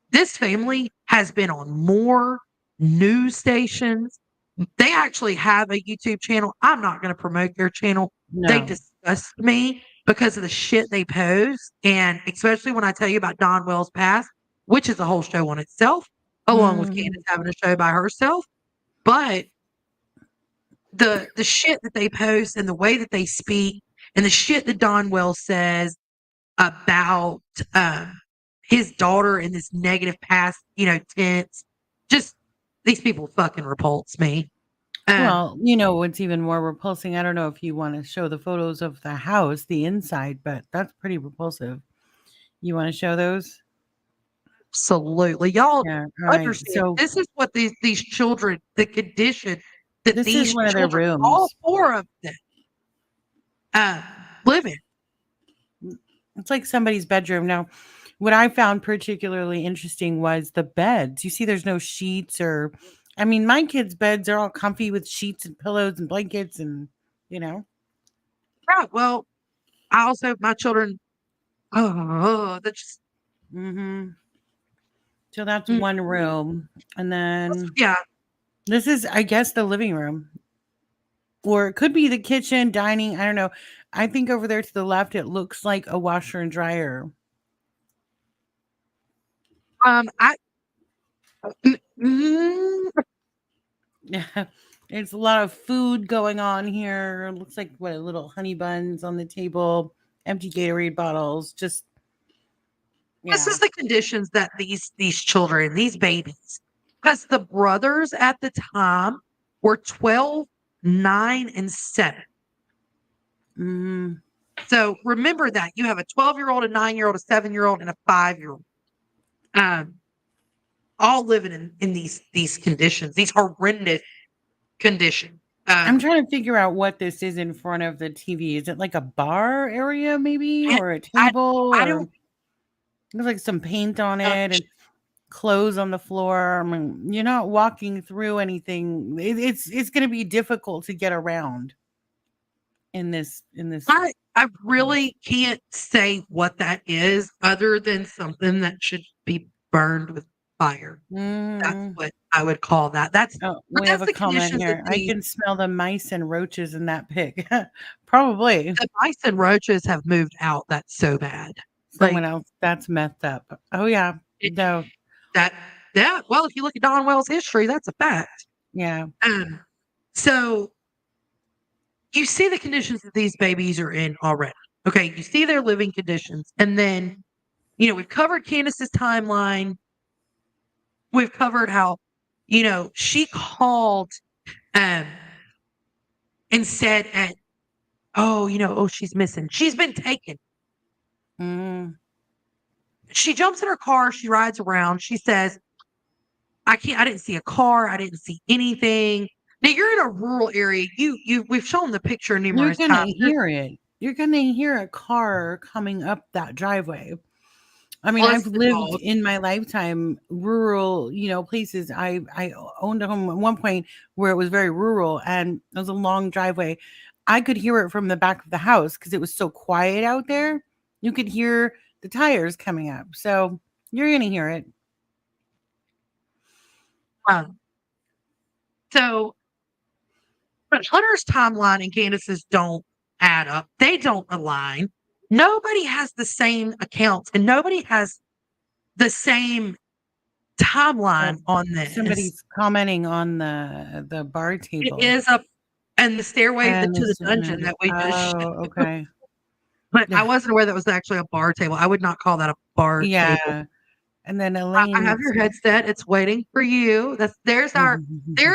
This family has been on more news stations. They actually have a YouTube channel. I'm not going to promote their channel. They no. disgust me because of the shit they post. And especially when I tell you about Don Wells' past, which is a whole show on itself, along with Candace Mhm. having a show by herself. But the shit that they post and the way that they speak and the shit that Don Wells says about his daughter in this negative past, tense. Just these people fucking repulse me. Um, Well, you know what's even more repulsing? I don't know if you want to show the photos of the house, the inside, but that's pretty repulsive. You want to show those? Absolutely, y'all Yeah. All right. understand. So This is what these children, the condition that this is these one of their children, all rooms. four of them, uh, live in. It's like somebody's bedroom. Now, what I found particularly interesting was the beds. You see, there's no sheets or, I mean, my kids' beds are all comfy with sheets and pillows and blankets and, you know. Yeah, well, I also my children. Oh, that's just Hmm. So that's mm, one room. And then yeah. this is, I guess, the living room. Or it could be the kitchen, dining. I don't know. I think over there to the left, it looks like a washer and dryer. I mm, mm, Yeah. It's a lot of food going on here. It looks like what little honey buns on the table, empty Gatorade bottles. Just this yeah. is the conditions that these children, these babies, because the brothers at the time were 12, 9, and 7. Mm, So remember that you have a 12-year-old, a 9-year-old, a 7-year-old, and a 5-year-old, um, all living in these conditions, these horrendous conditions. I'm trying to figure out what this is in front of the TV. Is it like a bar area, maybe, I, or a I table, I or don't there's like some paint on know. it and clothes on the floor? I mean, you're not walking through anything. It's going to be difficult to get around in this I place. really can't say what that is other than something that should be burned with fire. That's Mm. what I would call that. Oh, But we have that's a the comment conditions that here. I can smell the mice and roaches in that pig. Probably the mice and roaches have moved out. That's so bad. someone Like else that's messed up. Oh yeah, it, no, that that well, if you look at Don Wells' history, that's a fact. yeah. Um, so you see the conditions that these babies are in already. Okay, you see their living conditions, and then we've covered Candace's timeline. We've covered how she called um and said at oh she's missing. She's been taken. Mm. She jumps in her car, she rides around, she says, I didn't see a car, I didn't see anything. Now you're in a rural area. We've shown the picture You're numerous gonna times. hear it. You're gonna hear a car coming up that driveway. I mean, Plus I've the lived dog. in my lifetime rural, places. I owned a home at one point where it was very rural and it was a long driveway. I could hear it from the back of the house because it was so quiet out there. You could hear the tires coming up. So you're gonna hear it. Um, so but Hunter's timeline and Candace's don't add up. They don't align. Nobody has the same accounts and nobody has the same Oh, timeline on this. somebody's commenting on the bar It table. is up and the stairway to And the Mr. dungeon Hernandez. that we just Oh, okay. but I wasn't aware that was actually a bar table. I would not call that a bar table. Yeah. And then I have Elaine. your headset. It's waiting for you. There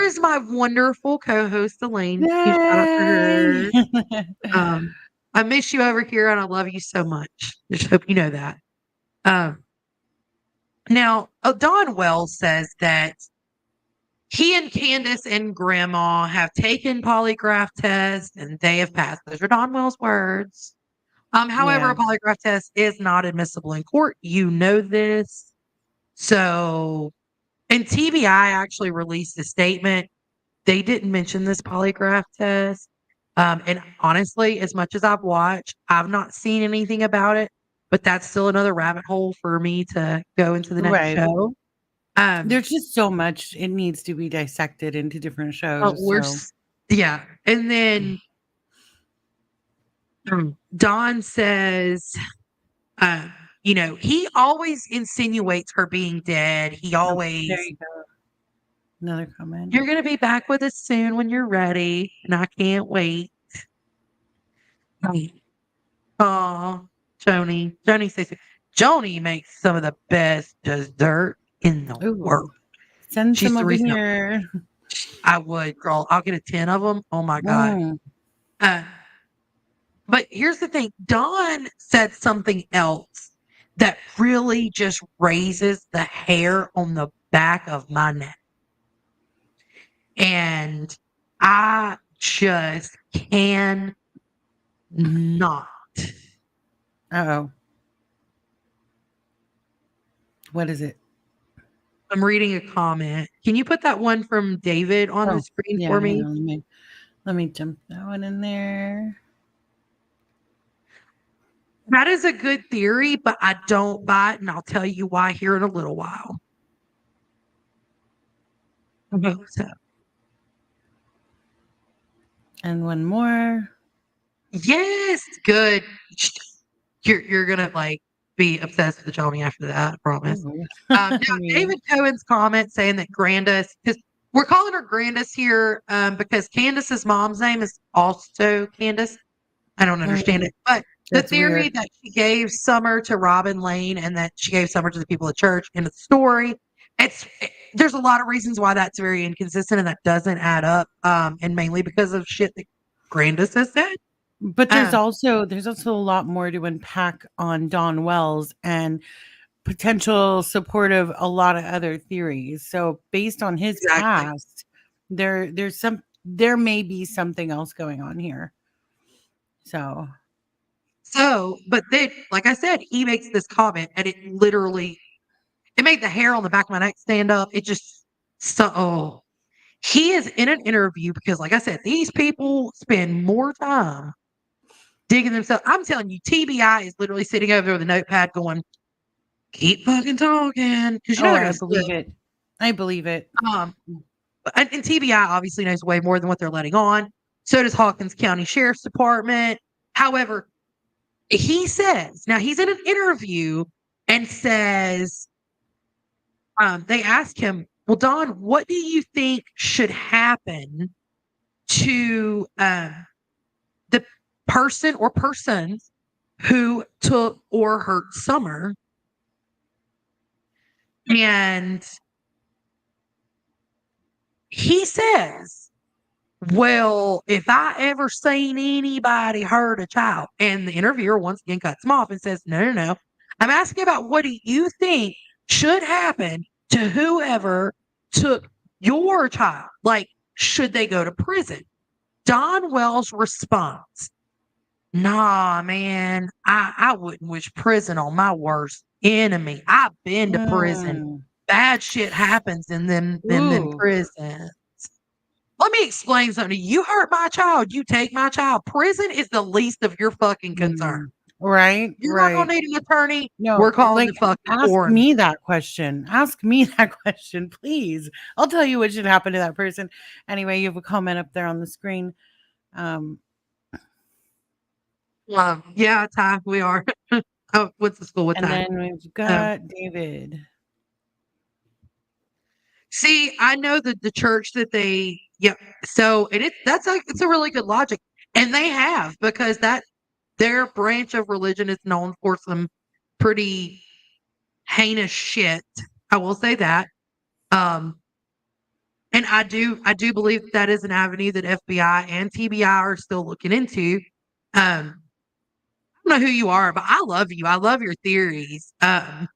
is my wonderful co-host Elaine. You shout out to Yay! her. Um, I miss you over here and I love you so much. Just hope you know that. Um, now, Don Wells says that he and Candace and Grandma have taken polygraph tests and they have passed. Those are Don Wells' words. However, Yeah. a polygraph test is not admissible in court. You know this. So, and TBI actually released a statement. They didn't mention this polygraph test. And honestly, as much as I've watched, I've not seen anything about it, but that's still another rabbit hole for me to go into the next Right. show. Um, There's just so much it needs to be dissected into different but shows, so yeah. And then Dawn says, uh, he always insinuates her being dead. He oh, there always, you go. Another comment. you're going to be back with us soon when you're ready. And I can't wait. Oh, Joni. Joni says, Joni makes some of the best dessert in the world. Ooh, send She's some the over reason here. I would, girl. I'll get a 10 of them. Oh my God. Mm, Uh, but here's the thing. Dawn said something else that really just raises the hair on the back of my neck. And I just can not. uh-oh. What is it? I'm reading a comment. Can you put that one from David on the Oh, screen yeah, for hang me? on, let me jump that one in there. That is a good theory, but I don't buy it, and I'll tell you why here in a little while. So, And one more. yes, good. You're gonna like be obsessed with Johnny after that, I promise. Ooh. Now Me. David Cohen's comment saying that Grandis, because we're calling her Grandis here, because Candace's mom's name is also Candace. I don't understand Mm, it, but the that's theory weird. that she gave Summer to Robin Lane and that she gave Summer to the people at church in the story, there's a lot of reasons why that's very inconsistent and that doesn't add up, and mainly because of shit that Grandis has said. But there's Um, also there's also a lot more to unpack on Don Wells and potential support of a lot of other theories. So based on his exactly. past, there may be something else going on here. So So, but then, like I said, he makes this comment, and it made the hair on the back of my neck stand up. It just so. Oh. He is in an interview because, like I said, these people spend more time digging themselves. I'm telling you, TBI is literally sitting over there with a notepad going, keep fucking talking. Because you know oh, they're I going to believe slip. it. I believe it. Um, and TBI obviously knows way more than what they're letting on. So does Hawkins County Sheriff's Department. However, he says, now he's in an interview and says, they ask him, well, Don, what do you think should happen to the person or persons who took or hurt Summer? And he says, well, if I ever seen anybody hurt a child, and the interviewer once again cuts him off and says, no, no, no. I'm asking about what do you think should happen to whoever took your child? Like, should they go to prison? Don Wells' response, nah, man, I wouldn't wish prison on my worst enemy. I've been to prison. Mm. Bad shit happens in them Ooh. prisons. Let me explain something. You hurt my child, you take my child. Prison is the least of your fucking concern. Mm. Right, You're not gonna right. need an attorney. We're No, calling like, the fucking ask coroner. me that question. Ask me that question, please. I'll tell you what should happen to that person. Anyway, you have a comment up there on the screen. Um, Yeah, Ty, we are. Oh, what's the school with and Ty? then we've Um, got David. See, I know that the church that they, yeah. So, and it's a really good logic, and they have because that their branch of religion is known for some pretty heinous shit. I will say that. Um, and I do believe that is an avenue that FBI and TBI are still looking into. I don't know who you are, but I love you. I love your theories. I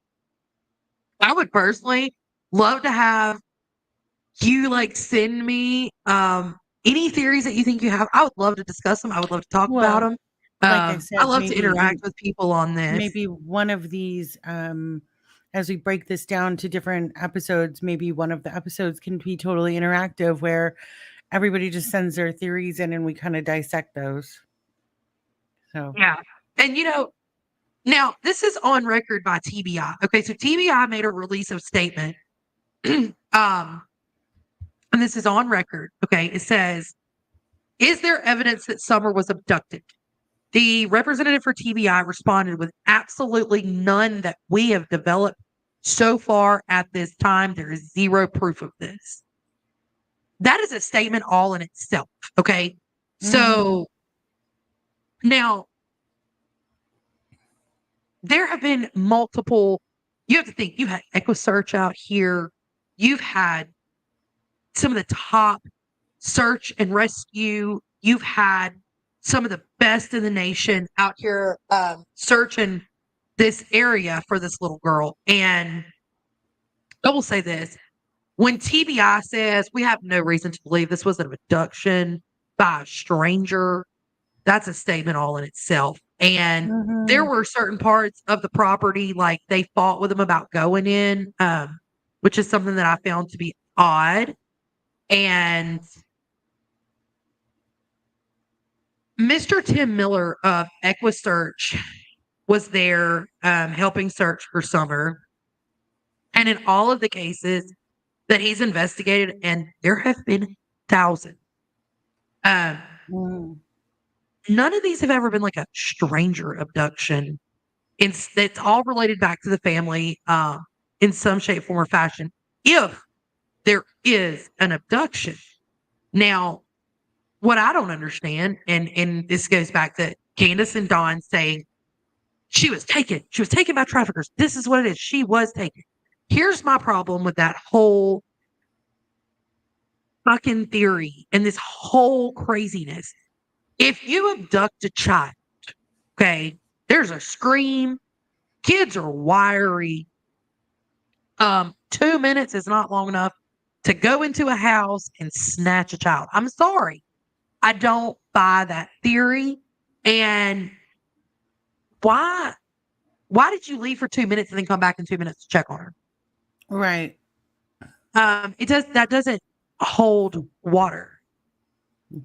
would personally love to have you like send me any theories that you think you have. I would love to discuss them. I would love to talk about Well, them. like I I said, love to interact with people on this. maybe one of these, as we break this down to different episodes, maybe one of the episodes can be totally interactive where everybody just sends their theories in and we kind of dissect those. So, Yeah. And now this is on record by TBI. Okay, so TBI made a release of statement. um, and this is on record. Okay, it says, "Is there evidence that Summer was abducted?" The representative for TBI responded with absolutely none that we have developed so far at this time. There is zero proof of this. That is a statement all in itself. Okay. mhm. So now there have been multiple, you have to think, you had EquiSearch out here. You've had some of the top search and rescue. You've had some of the best in the nation out here searching this area for this little girl. And I will say this, when TBI says we have no reason to believe this was an abduction by a stranger, that's a statement all in itself. And there Mhm. were certain parts of the property, like they fought with them about going in, which is something that I found to be odd. And Mr. Tim Miller of EquiSearch was there helping search for Summer. And in all of the cases that he's investigated, and there have been thousands, um, Mhm. none of these have ever been like a stranger abduction. It's all related back to the family in some shape, form, or fashion. If there is an abduction. Now, what I don't understand, and this goes back to Candace and Dawn saying she was taken. She was taken by traffickers. This is what it is. She was taken. Here's my problem with that whole fucking theory and this whole craziness. If you abduct a child, okay, there's a scream. Kids are wiry. 2 minutes is not long enough to go into a house and snatch a child. I'm sorry. I don't buy that theory. And why why did you leave for 2 minutes and then come back in 2 minutes to check on her? Right. It does that doesn't hold water.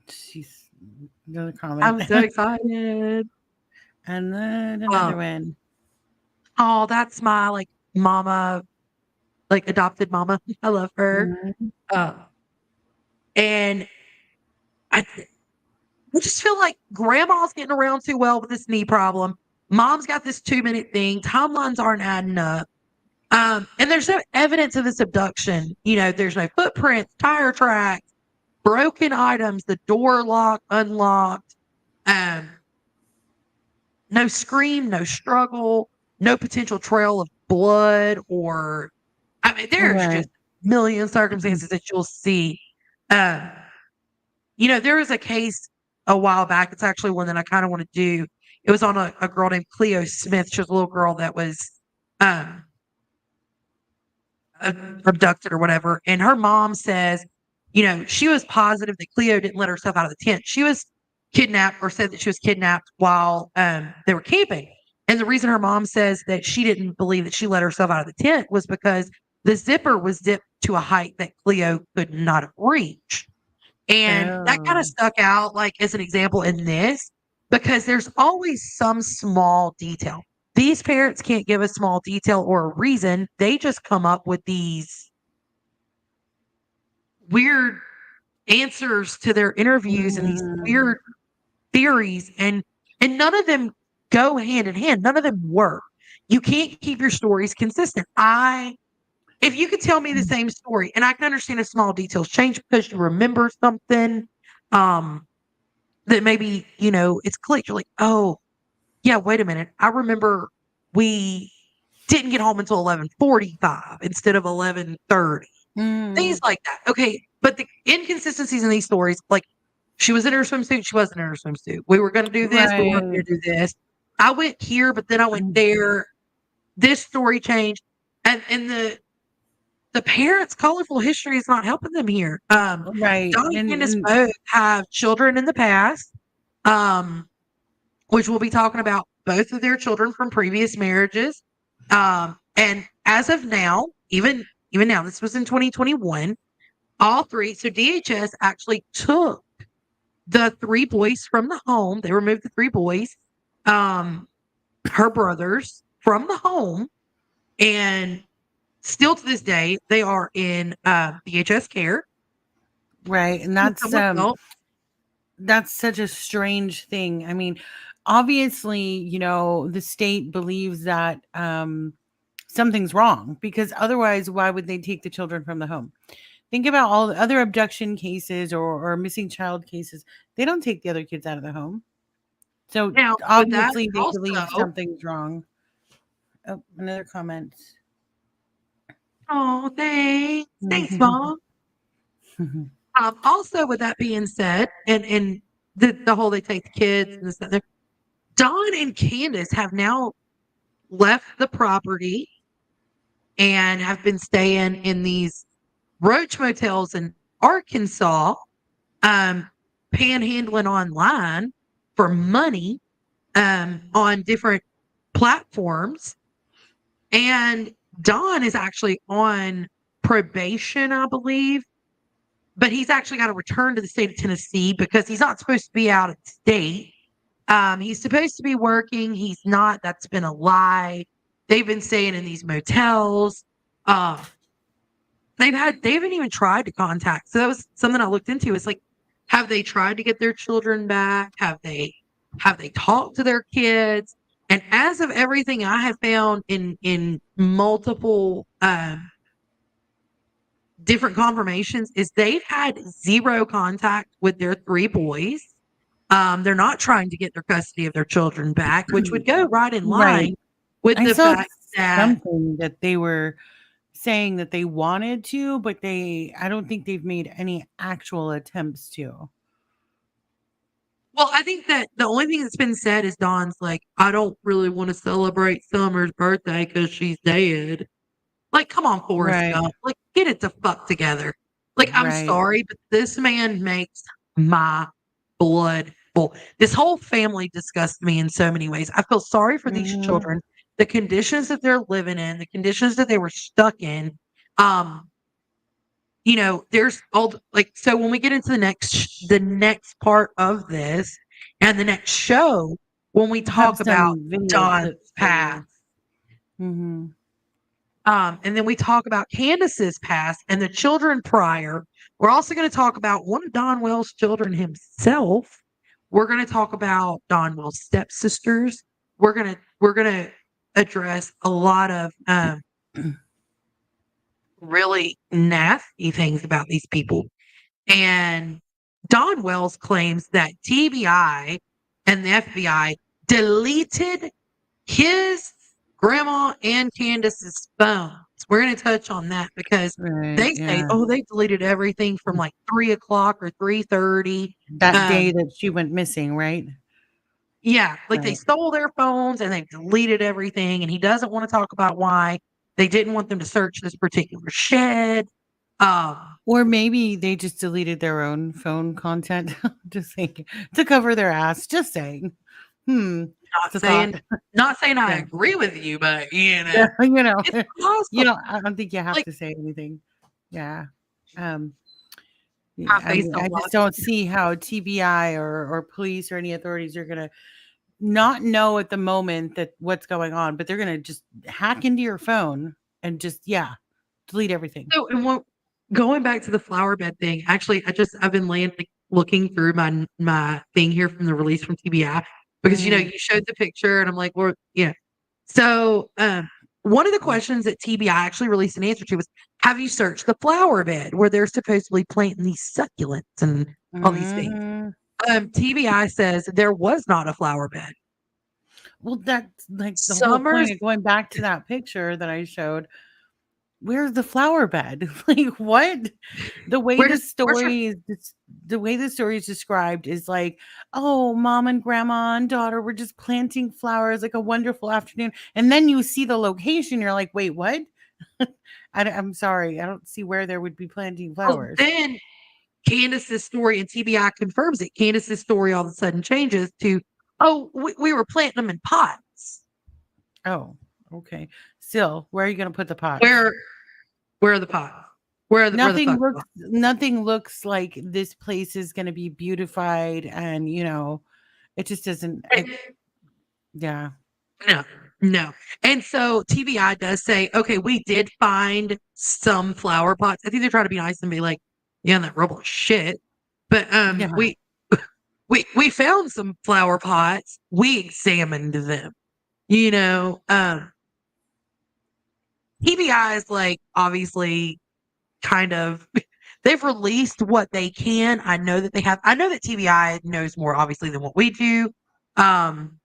She's another comment. I'm so excited. And then another Um, one. oh, that's my like mama, like adopted mama. I love her. Mhm. Uh, and I, I just feel like grandma's getting around too well with this knee problem. Mom's got this 2 minute thing. Timelines aren't adding up. And there's no evidence of this abduction. There's no footprints, tire tracks, broken items, the door locked, unlocked, um, no scream, no struggle, no potential trail of blood or I mean, there's Right. just a million circumstances that you'll see. Um, there was a case a while back. It's actually one that I kind of want to do. It was on a girl named Cleo Smith. She was a little girl that was um, abducted or whatever. And her mom says, she was positive that Cleo didn't let herself out of the tent. She was kidnapped or said that she was kidnapped while they were camping. And the reason her mom says that she didn't believe that she let herself out of the tent was because the zipper was zipped to a height that Cleo could not have reached. And that kind of Oh. stuck out like as an example in this because there's always some small detail. These parents can't give a small detail or a reason. They just come up with these weird answers to their interviews and these Mhm. weird theories and none of them go hand in hand. None of them work. You can't keep your stories consistent. If you could tell me the same story and I can understand if small details change because you remember something, um, that maybe, it's clicked. You're like, oh, yeah, wait a minute. I remember we didn't get home until 11:45 instead of 11:30. Things Mm. like that. Okay. But the inconsistencies in these stories, like she was in her swimsuit, she wasn't in her swimsuit. We were going to do this, we weren't Right. going to do this. I went here, but then I went there. This story changed. And the the parents' colorful history is not helping them here. Right. Don and Candace both have children in the past, um, which we'll be talking about both of their children from previous marriages. And as of now, even now, this was in 2021, all three. So DHS actually took the three boys from the home. They removed the three boys, um, her brothers from the home, and still to this day, they are in DHS care. Right. And With someone else. that's such a strange thing. I mean, obviously, you know, the state believes that something's wrong, because otherwise why would they take the children from the home? Think about all the other abduction cases or missing child cases. They don't take the other kids out of the home. So Now, with that obviously they believe also, something's wrong. Oh, another comment. oh, thanks, Mom. Also, with that being said, and the whole they take the kids and this and that, Don and Candace have now left the property and have been staying in these roach motels in Arkansas, um, panhandling online for money, on different platforms. And Don is actually on probation, I believe, but he's actually got to return to the state of Tennessee because he's not supposed to be out of state. He's supposed to be working. He's not. That's been a lie. They've been staying in these motels. Um, they haven't even tried to contact. So that was something I looked into. It's like, have they tried to get their children back? Have they talked to their kids? And as of everything I have found in multiple different confirmations, is they've had zero contact with their three boys. They're not trying to get their custody of their children back, which would go right in Right. line with I the saw fact that, something that they were saying that they wanted to, but I don't think they've made any actual attempts to. well, I think that the only thing that's been said is Dawn's like, I don't really want to celebrate Summer's birthday because she's dead. Like, come on, Forrest Right. Gump. Like, get it the fuck together. Like, I'm Right. sorry, but this man makes my blood boil. This whole family disgusts me in so many ways. I feel sorry for these Mhm. children, the conditions that they're living in, the conditions that they were stuck in. Um, there's like, so when we get into the next part of this and the next show, when we I have talk about some video Don's clips for past, you. Mhm. and then we talk about Candace's past and the children prior. We're also going to talk about one of Don Wells' children himself. We're going to talk about Don Wells' stepsisters. We're gonna address a lot of really nasty things about these people. And Don Wells claims that TBI and the FBI deleted his grandma and Candace's phones. We're going to touch on that because Right, they say, yeah. oh, they deleted everything from like 3 o'clock or 3:30. That day that she went missing, right? Yeah, like they Right. stole their phones and they deleted everything. And he doesn't want to talk about why they didn't want them to search this particular shed. Um, Or maybe they just deleted their own phone content, just saying, to cover their ass, just saying. Hmm, not it's a thought. saying, not saying I Yeah. agree with you, but Yeah, you know, it's possible. I don't think you have Like to say anything. Yeah. Um, I yeah, I faced mean, a I lot. just don't see how TBI or police or any authorities are gonna not know at the moment that what's going on, but they're gonna just hack into your phone and just, yeah, delete everything. So, and what going back to the flower bed thing, actually, I've been like looking through my thing here from the release from TBI because Mhm. you showed the picture and I'm like, well, yeah. So, one of the questions that TBI actually released an answer to was, have you searched the flower bed where they're supposedly planting these succulents and all these things? Mhm. TBI says there was not a flower bed. Well, that's like the whole Summers, point of going back to that picture that I showed. Where's the flower bed? Like, what? The way the where's your story the way the story is described is like, "Oh, mom and grandma and daughter were just planting flowers, like a wonderful afternoon." And then you see the location, you're like, "Wait, what?" I'm sorry. I don't see where there would be planting Well, flowers. then Candace's story and TBI confirms it. Candace's story all of a sudden changes to, oh, we were planting them in pots. Oh, okay. Still, where are you going to put the pots? Where where are the pots? Where the fuck? Nothing looks like this place is going to be beautified, and it just doesn't. Yeah. No, no. And so TBI does say, okay, we did find some flower pots. I think they're trying to be nice and be like, yeah, that rubble is shit. But Yeah. we found some flower pots. We examined them. You know, TBI is like obviously kind of they've released what they can. I know that they have. I know that TBI knows more obviously than what we do. Um,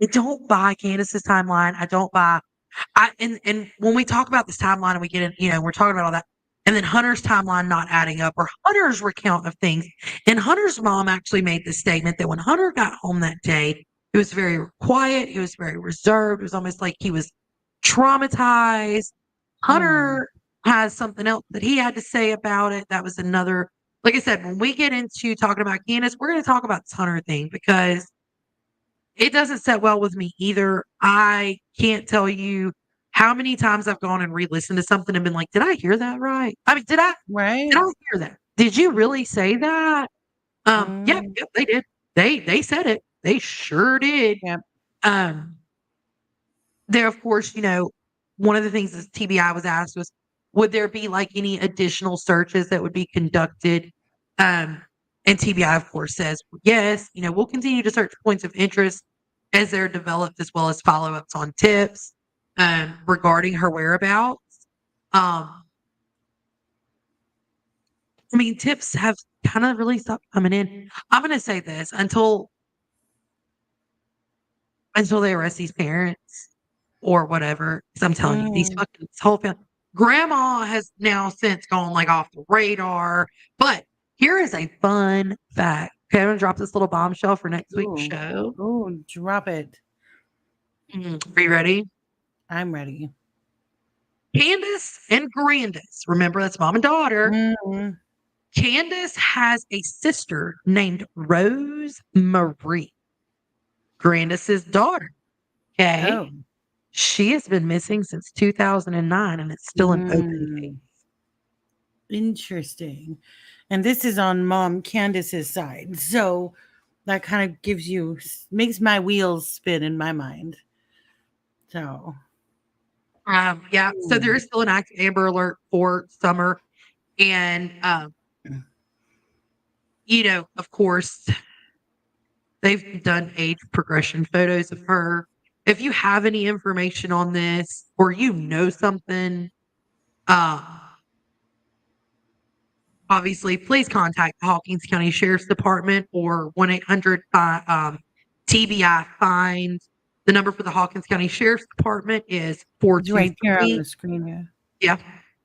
I don't buy Candace's timeline. I don't buy and when we talk about this timeline and we get in, we're talking about all that, and then Hunter's timeline not adding up or Hunter's recount of things. And Hunter's mom actually made the statement that when Hunter got home that day, he was very quiet, he was very reserved. It was almost like he was traumatized. Mm, Hunter has something else that he had to say about it. That was another, like I said, when we get into talking about Candace, we're going to talk about this Hunter thing because it doesn't set well with me either. I can't tell you how many times I've gone and re-listened to something and been like, "Did I hear that right? I mean, did right. I hear that? Did you really say that?" Yep, Mm, yep, they did. They said it. They sure did. yeah. Um, there, of course, one of the things that TBI was asked was, would there be like any additional searches that would be conducted? Um, and TBI, of course, says, yes, we'll continue to search points of interest as they're developed, as well as follow ups on tips regarding her whereabouts. Um, I mean, tips have kind of really stopped coming in. I'm going to say this until they arrest these parents or whatever. Because I'm telling you, these Mm, fucking this whole family. Grandma has now since gone like off the radar. But here is a fun fact. Okay, I'm gonna drop this little bombshell for next week's ooh, show. ooh, drop it. Are you ready? I'm ready. Candace and Grandis. Remember, that's mom and daughter. Mm, Candace has a sister named Rose Marie, Grandis's daughter. Okay. oh. She has been missing since 2009 and it's still an open case. Mm, interesting. And this is on Mom Candace's side. So that kind of makes my wheels spin in my mind. So, Yeah, so there mm, is still an active Amber Alert for Summer, and of course, they've done age progression photos of her. If you have any information on this, or something, uh, obviously, please contact the Hawkins County Sheriff's Department or 1-800 TBI Find. The number for the Hawkins County Sheriff's Department is it's right here on 423. the screen. Yeah. Yeah.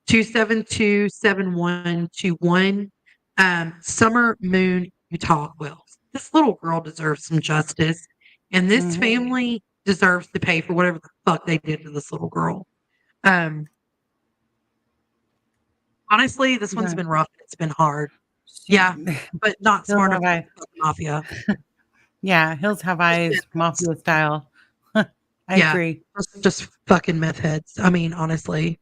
272-7121. Summer Moon Utah Wells. This little girl deserves some justice. And this Mhm. family deserves to pay for whatever the fuck they did to this little girl. Um, honestly, this one's Yeah. been rough. It's been hard. She, Yeah, but not Hills smart enough Have to Eyes. fuck mafia. Yeah, Hills Have Just meth Eyes, heads. mafia style. I Yeah, agree. just fucking meth heads. I mean, honestly.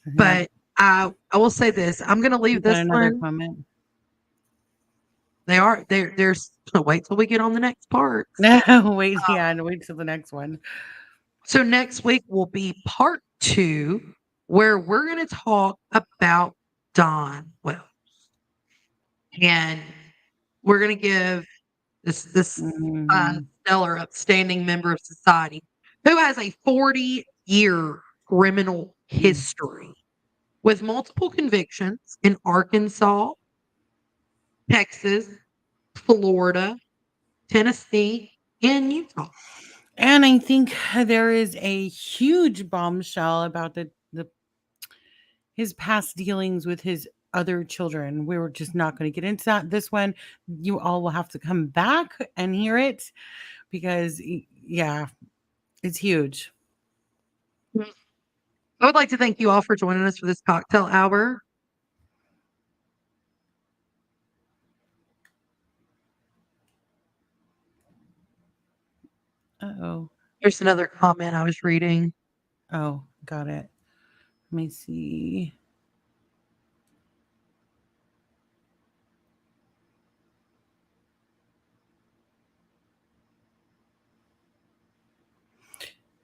Yep. But I will say this. I'm gonna We leave got this another one. comment. There's wait till we get on the next parts. Wait, yeah, and wait till the next one. So next week will be part 2 where we're going to talk about Don Well, and we're going to give this Mhm. stellar upstanding member of society who has a 40-year criminal Mm. history with multiple convictions in Arkansas, Texas, Florida, Tennessee, and Utah. And I think there is a huge bombshell about the his past dealings with his other children. We were just not going to get into that this one. You all will have to come back and hear it because yeah, it's huge. I would like to thank you all for joining us for this cocktail hour. Uh-oh. Here's another comment I was reading. Oh, got it. Let me see.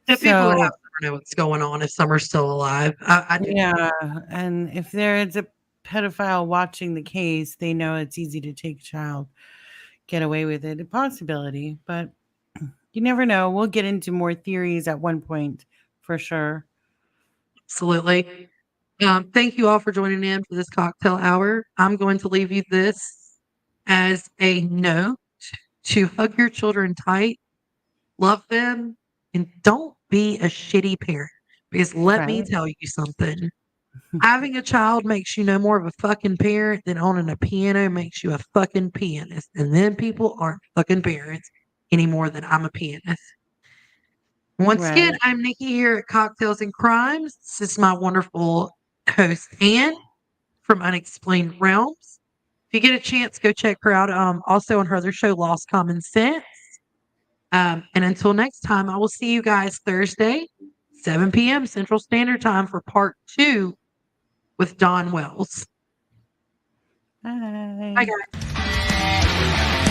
Yeah, people would have So, to know what's going on if Summer's still alive. I do. yeah, and if there is a pedophile watching the case, they know it's easy to take a child, get away with it. A possibility, but you never know. We'll get into more theories at one point for sure. Absolutely. Thank you all for joining in for this cocktail hour. I'm going to leave you this as a note to hug your children tight, love them, and don't be a shitty parent. Because let me Right. tell you something. Having a child makes you no more of a fucking parent than owning a piano makes you a fucking pianist. And then people aren't fucking parents any more than I'm a pianist. Once again, Right. I'm Nikki here at Cocktails and Crimes. This is my wonderful host, Anne from Unexplained Realms. If you get a chance, go check her out. Also on her other show, Lost Common Sense. And until next time, I will see you guys Thursday, 7 p.m. Central Standard Time for part 2 with Don Wells. Bye, Bye. guys.